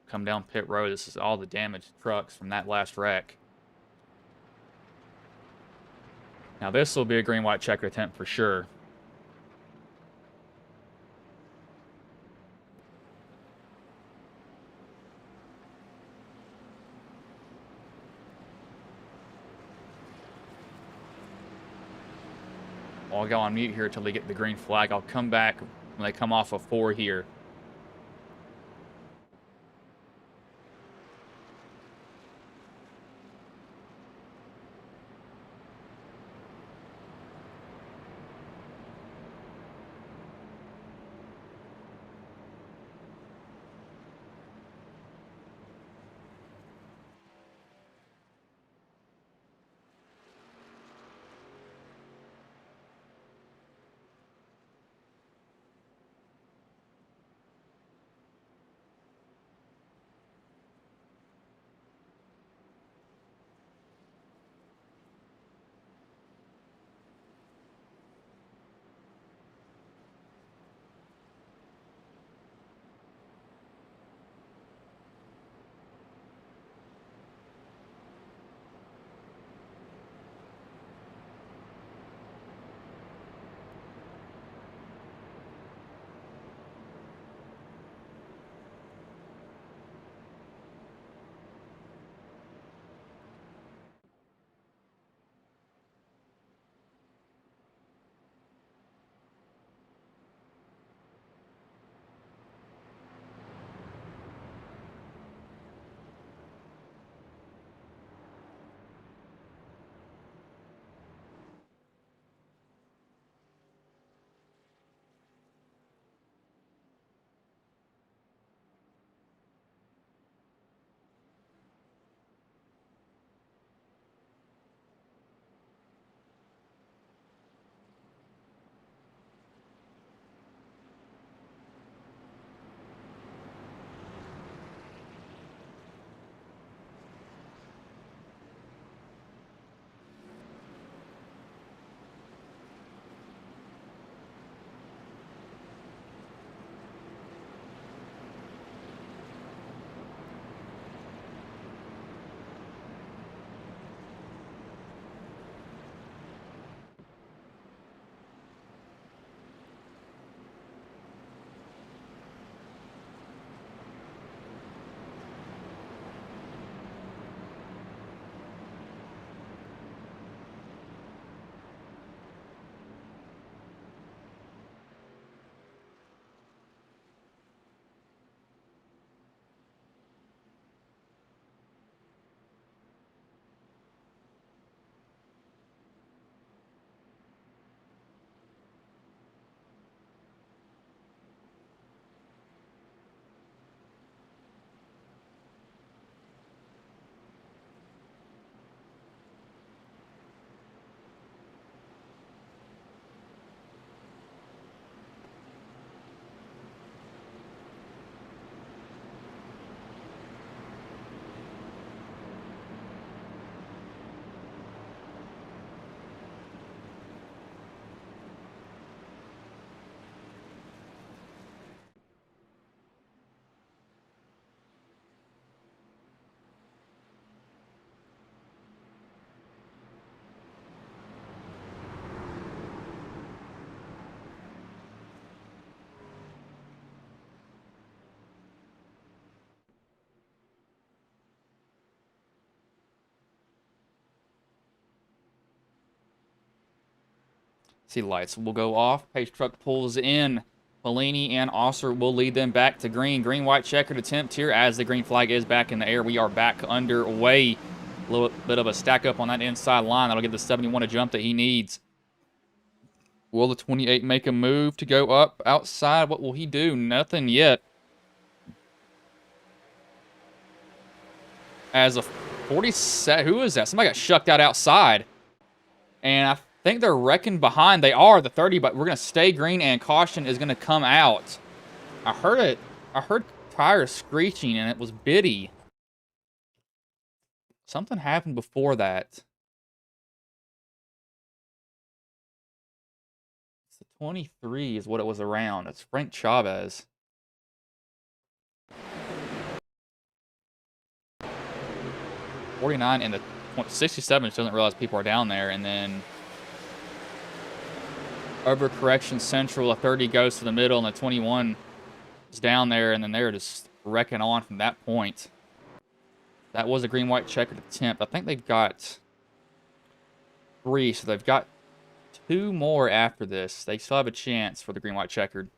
Come down pit road. This is all the damaged trucks from that last wreck. Now this will be a green-white-checkered attempt for sure. I'll go on mute here until they get the green flag. I'll come back when they come off of 4 here. See, lights will go off. Pace truck pulls in. Polini and Osser will lead them back to green. Green-white-checkered attempt here as the green flag is back in the air. We are back underway. A little bit of a stack up on that inside line. That'll give the 71 a jump that he needs. Will the 28 make a move to go up outside? What will he do? Nothing yet. As a 47, who is that? Somebody got shucked out outside. And I think they're wrecking behind. They are, the 30, but we're going to stay green, and caution is going to come out. I heard it. I heard tires screeching, and it was Biddy. Something happened before that. It's the 23 is what it was around. It's Frank Chavez. 49 and the 67 just doesn't realize people are down there, and then overcorrection central, a 30 goes to the middle, and the 21 is down there, and then they're just wrecking on from that point. That was a green-white-checkered attempt. I think they've got 3, so they've got 2 more after this. They still have a chance for the green-white-checkered.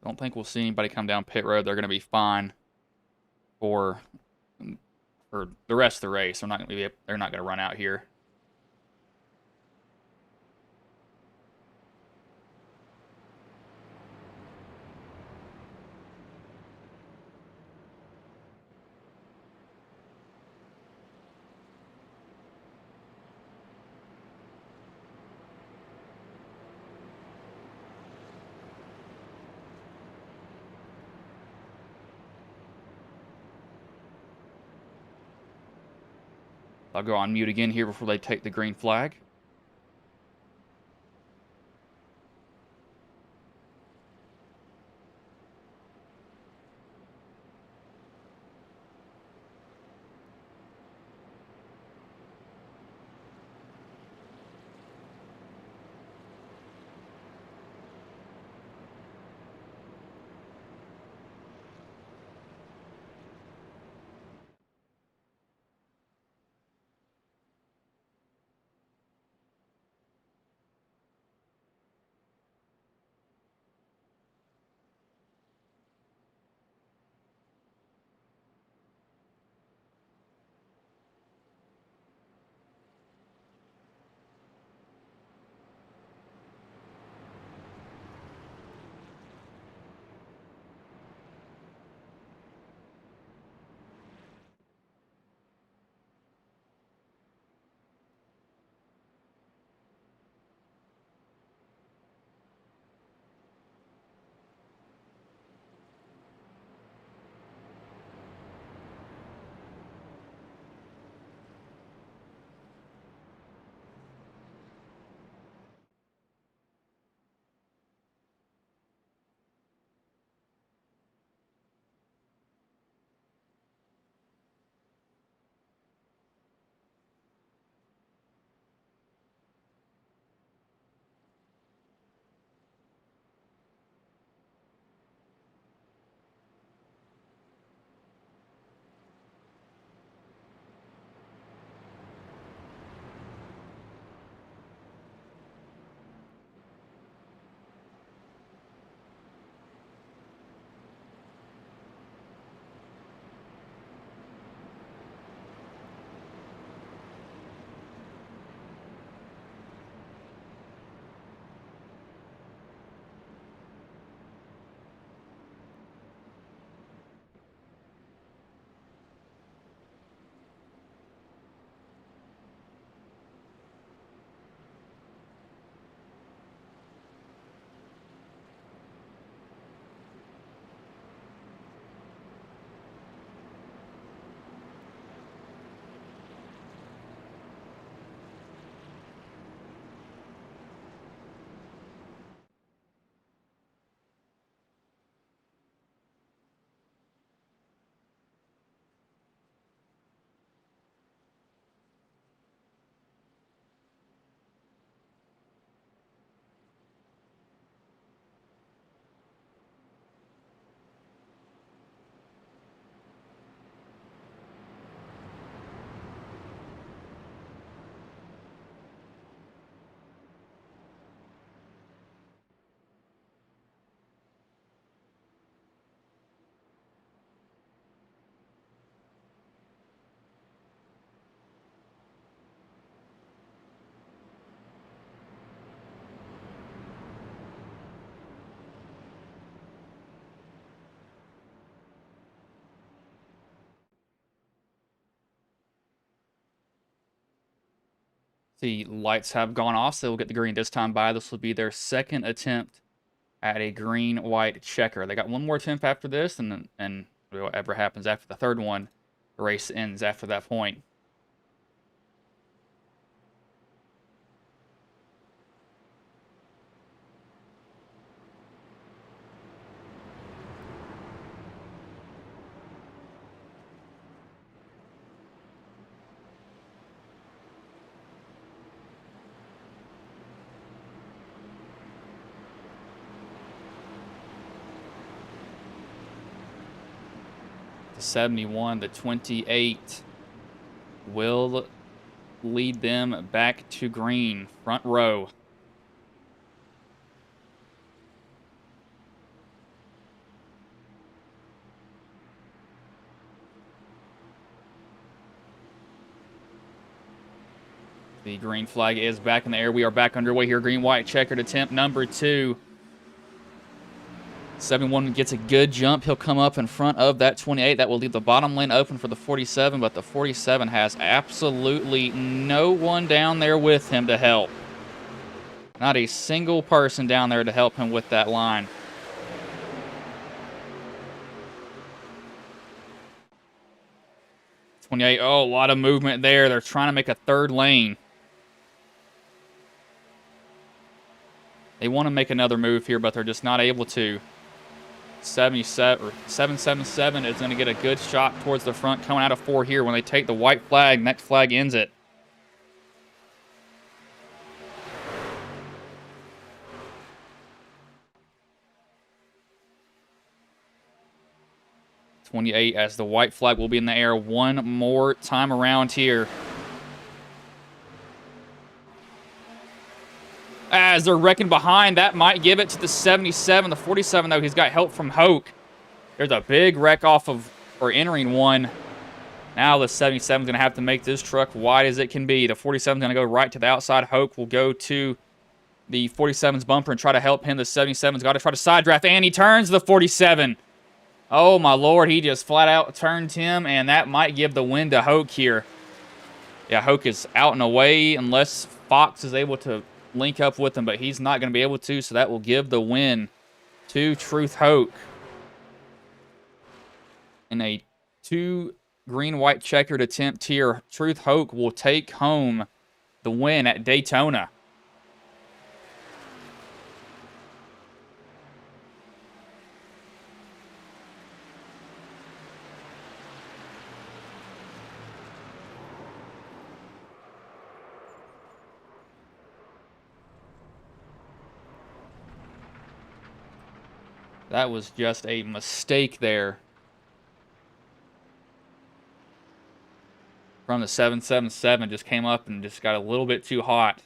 Don't think we'll see anybody come down pit road. They're going to be fine for the rest of the race. They're not going to run out here. I'll go on mute again here before they take the green flag. The lights have gone off, so they'll get the green this time by. This will be their second attempt at a green-white checker. They got one more attempt after this, and whatever happens after the third one, the race ends after that point. The 71, the 28 will lead them back to green, front row. The green flag is back in the air. We are back underway here. Green-white checkered attempt number 2. 71 gets a good jump. He'll come up in front of that 28. That will leave the bottom lane open for the 47, but the 47 has absolutely no one down there with him to help. Not a single person down there to help him with that line. '28, oh, a lot of movement there. They're trying to make a third lane. They want to make another move here, but they're just not able to. 777 is going to get a good shot towards the front coming out of 4 here. When they take the white flag, next flag ends it. '28 as the white flag will be in the air one more time around here. As they're wrecking behind, that might give it to the 77. The 47, though, he's got help from Hoke. There's a big wreck off of, or entering one. Now the 77 is going to have to make this truck wide as it can be. The 47 is going to go right to the outside. Hoke will go to the 47's bumper and try to help him. The 77's got to try to side draft, and he turns the 47. Oh, my Lord, he just flat out turned him, and that might give the win to Hoke here. Yeah, Hoke is out and away unless Fox is able to link up with him, but he's not going to be able to, so that will give the win to Truth Hoke. In a 2 green-white checkered attempt here, Truth Hoke will take home the win at Daytona. That was just a mistake there from the 777. Just came up and just got a little bit too hot.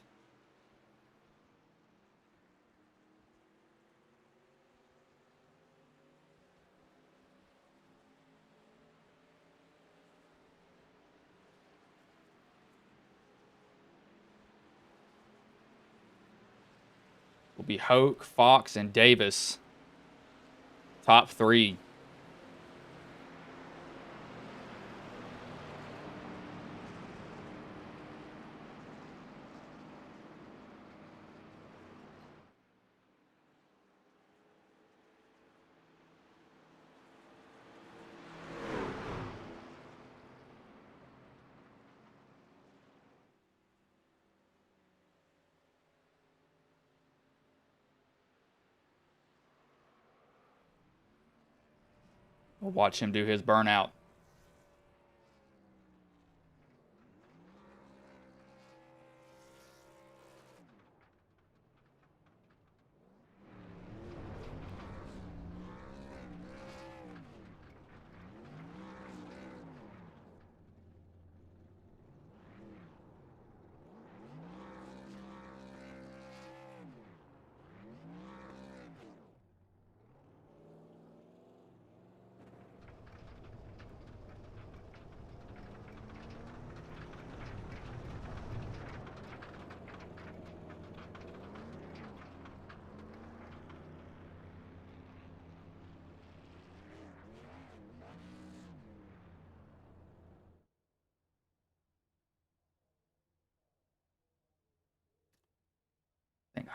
Will be Hoke, Fox, and Davis. Top 3. We'll watch him do his burnout.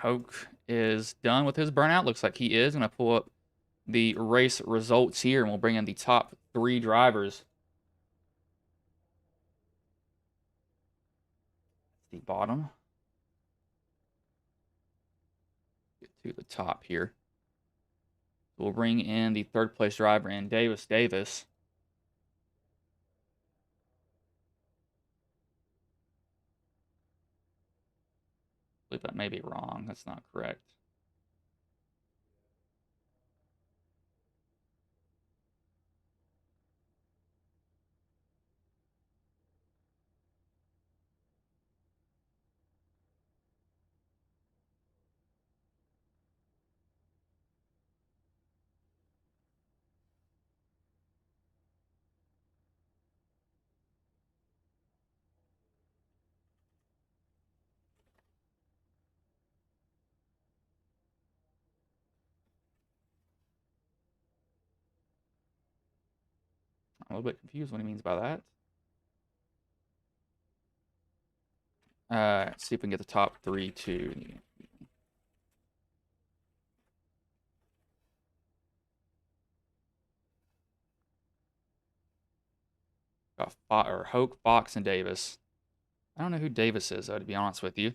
Hoke is done with his burnout. Looks like he is. Going to pull up the race results here, and we'll bring in the top 3 drivers. The bottom. Get to the top here. We'll bring in the 3rd place driver in Davis Davis. I believe that may be wrong. That's not correct. I'm a little bit confused what he means by that. Let's see if we can get the top 3 too. Got Hoke, Fox, and Davis. I don't know who Davis is, though, to be honest with you.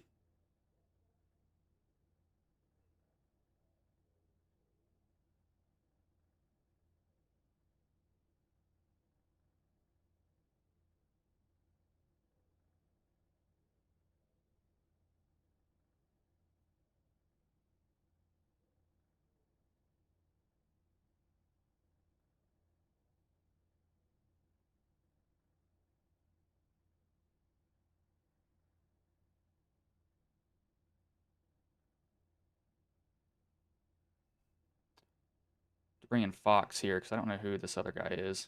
To bring in Fox here, because I don't know who this other guy is.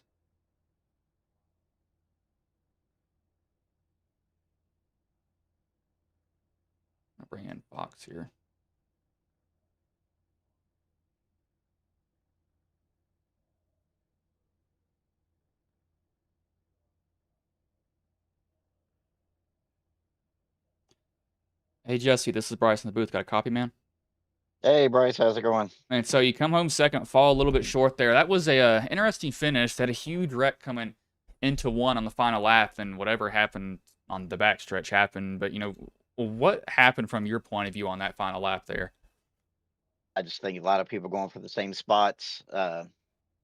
I'll bring in Fox here. Hey, Jesse, this is Bryce in the booth. Got a copy, man? Hey, Bryce, how's it going? And so you come home second, fall a little bit short there. That was a interesting finish. Had a huge wreck coming into 1 on the final lap, and whatever happened on the backstretch happened. But, what happened from your point of view on that final lap there? I just think a lot of people going for the same spots.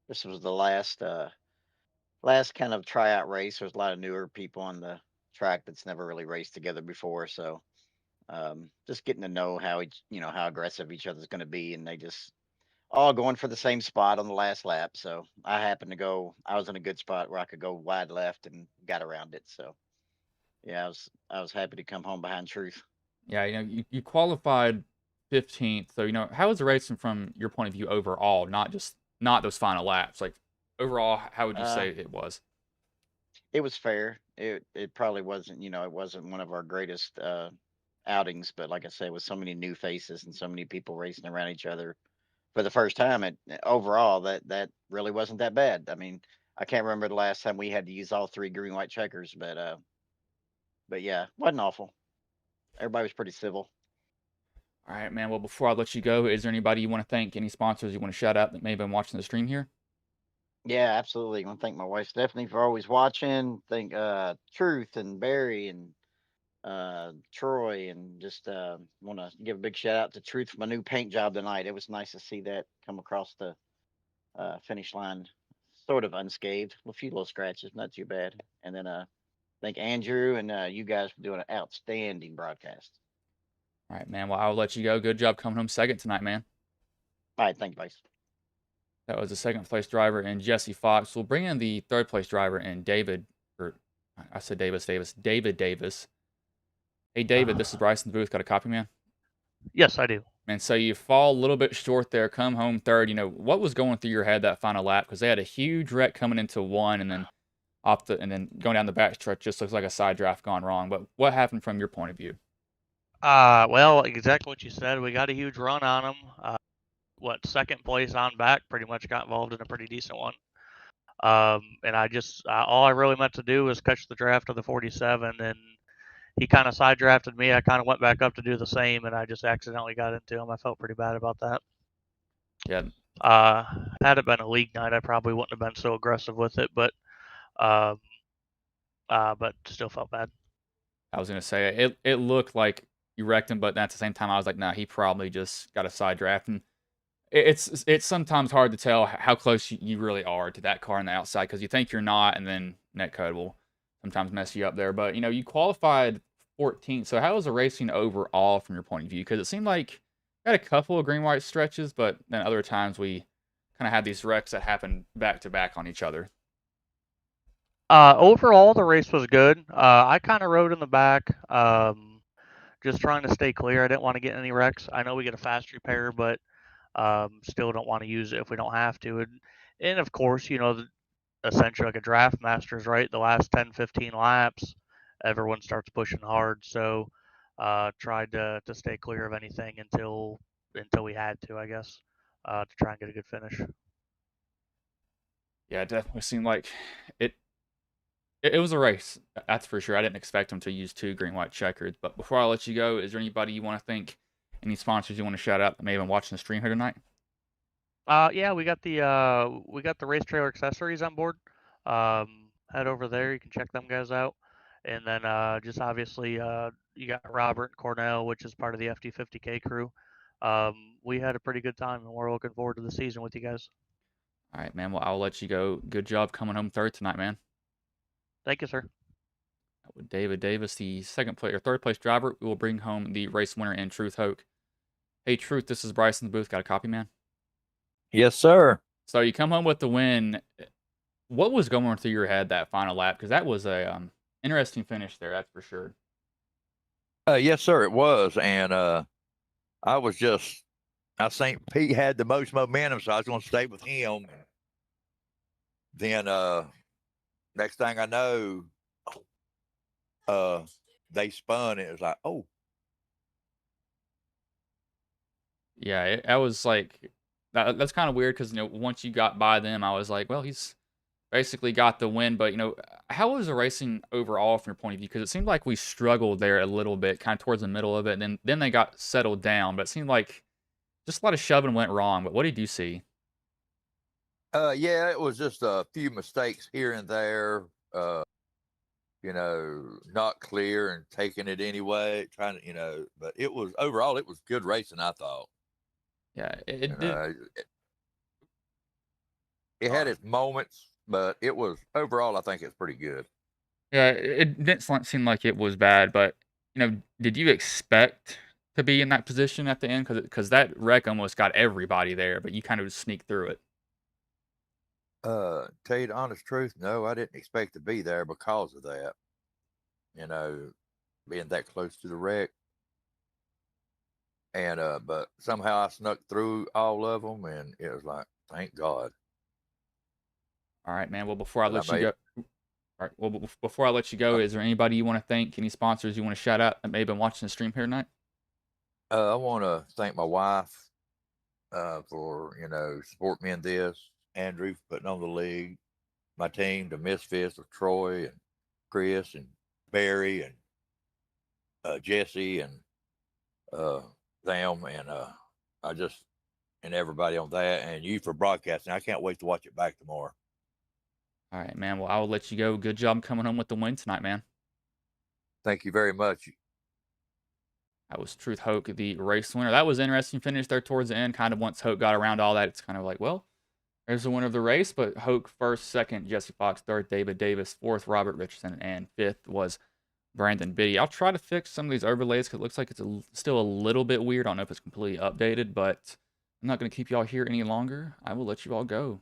This was the last kind of tryout race. There's a lot of newer people on the track that's never really raced together before, so just getting to know how aggressive each other's going to be, and they just all going for the same spot on the last lap. So I was in a good spot where I could go wide left and got around it. So yeah, I was happy to come home behind Truth. Yeah, you qualified 15th. So, how was the racing from your point of view overall, not those final laps? Like overall, how would you Uh, say it was? it was fair. It probably wasn't, it wasn't one of our greatest outings, but like I said, with so many new faces and so many people racing around each other for the first time, it overall that really wasn't that bad. I mean, I can't remember the last time we had to use all 3 green white checkers, but yeah, wasn't awful. Everybody was pretty civil. All right, man. Well, before I let you go, is there anybody you want to thank, any sponsors you want to shout out that may have been watching the stream here? Yeah, absolutely. I want to thank my wife Stephanie for always watching. Thank Truth and Barry and Troy, and just want to give a big shout out to Truth for my new paint job tonight. It was nice to see that come across the finish line, sort of unscathed, a few little scratches, not too bad. And then thank Andrew and you guys for doing an outstanding broadcast. All right, man. Well, I'll let you go. Good job coming home second tonight, man. All right, thank you, Vice. That was the second place driver in Jesse Fox. We'll bring in the 3rd place driver in David, or I said David Davis. Hey, David, this is Bryce in the booth. Got a copy, man? Yes, I do. And so you fall a little bit short there, come home third. What was going through your head that final lap? Because they had a huge wreck coming into 1, and then and then going down the back stretch just looks like a side draft gone wrong. But what happened from your point of view? Well, exactly what you said. We got a huge run on them. Second place on back, pretty much got involved in a pretty decent one. And all I really meant to do was catch the draft of the 47 and he kind of side drafted me. I kind of went back up to do the same, and I just accidentally got into him. I felt pretty bad about that. Yeah, Had it been a league night, I probably wouldn't have been so aggressive with it, but still felt bad. I was gonna say it looked like you wrecked him, but at the same time, I was like, nah, he probably just got a side draft. And it's sometimes hard to tell how close you really are to that car on the outside because you think you're not, and then netcode will sometimes mess you up there. But you qualified 14th. So how was the racing overall from your point of view? Because it seemed like you had a couple of green-white stretches, but then other times we kind of had these wrecks that happened back to back on each other. Overall, the race was good. I kind of rode in the back, just trying to stay clear. I didn't want to get any wrecks. I know we get a fast repair, but still don't want to use it if we don't have to. And of course, essentially like a draft masters, right? The last 10, 15 laps, everyone starts pushing hard. So tried to stay clear of anything until we had to, I guess, to try and get a good finish. Yeah, it definitely seemed like it. It was a race, that's for sure. I didn't expect them to use 2 Green-White-Checkered. But before I let you go, is there anybody you want to thank? Any sponsors you want to shout out that may have been watching the stream here tonight? Yeah, we got the race trailer accessories on board. Head over there, you can check them guys out. And then just obviously you got Robert and Cornell, which is part of the FD50K crew. We had a pretty good time, and we're looking forward to the season with you guys. All right, man. Well, I'll let you go. Good job coming home third tonight, man. Thank you, sir. With David Davis, the third place driver, we will bring home the race winner in Truth Hoke. Hey, Truth, this is Bryce in the booth. Got a copy, man? Yes, sir. So you come home with the win. What was going through your head that final lap? Because that was a interesting finish there, that's for sure. Yes, sir, it was. And I think Pete had the most momentum, so I was going to stay with him. Then next thing I know, they spun. It was like, oh. Yeah, I was like, that's kind of weird because, once you got by them, I was like, well, he's basically got the win. But, how was the racing overall from your point of view? Because it seemed like we struggled there a little bit, kind of towards the middle of it. And then they got settled down. But it seemed like just a lot of shoving went wrong. But what did you see? Yeah, it was just a few mistakes here and there. Not clear and taking it anyway, trying to, but overall, it was good racing, I thought. Yeah, it did. It had its moments, but it was overall, I think it's pretty good. Yeah, it didn't seem like it was bad, but did you expect to be in that position at the end? Because that wreck almost got everybody there, but you kind of sneaked through it. Tell you the honest truth, no, I didn't expect to be there because of that. Being that close to the wreck, and but somehow I snuck through all of them, and it was like, thank God. All right, man. Well, before I let you go, all right. Well, before I let you go, is there anybody you want to thank? Any sponsors you want to shout out that may have been watching the stream here tonight? I want to thank my wife for supporting me in this. Andrew for putting on the league, my team, the Misfits of Troy and Chris and Barry and Jesse and them and everybody on that, and you for broadcasting. I can't wait to watch it back tomorrow. All right, man. Well, I will let you go. Good job coming home with the win tonight, man. Thank you very much. That was Truth Hoke, the race winner. That was an interesting finish there towards the end. Kind of once Hoke got around all that, it's kind of like, well, there's the winner of the race. But Hoke first, second, Jesse Fox third, David Davis fourth, Robert Richardson, and fifth was Brandon Biddy. I'll try to fix some of these overlays because it looks like it's still a little bit weird. I don't know if it's completely updated, but I'm not going to keep y'all here any longer. I will let you all go.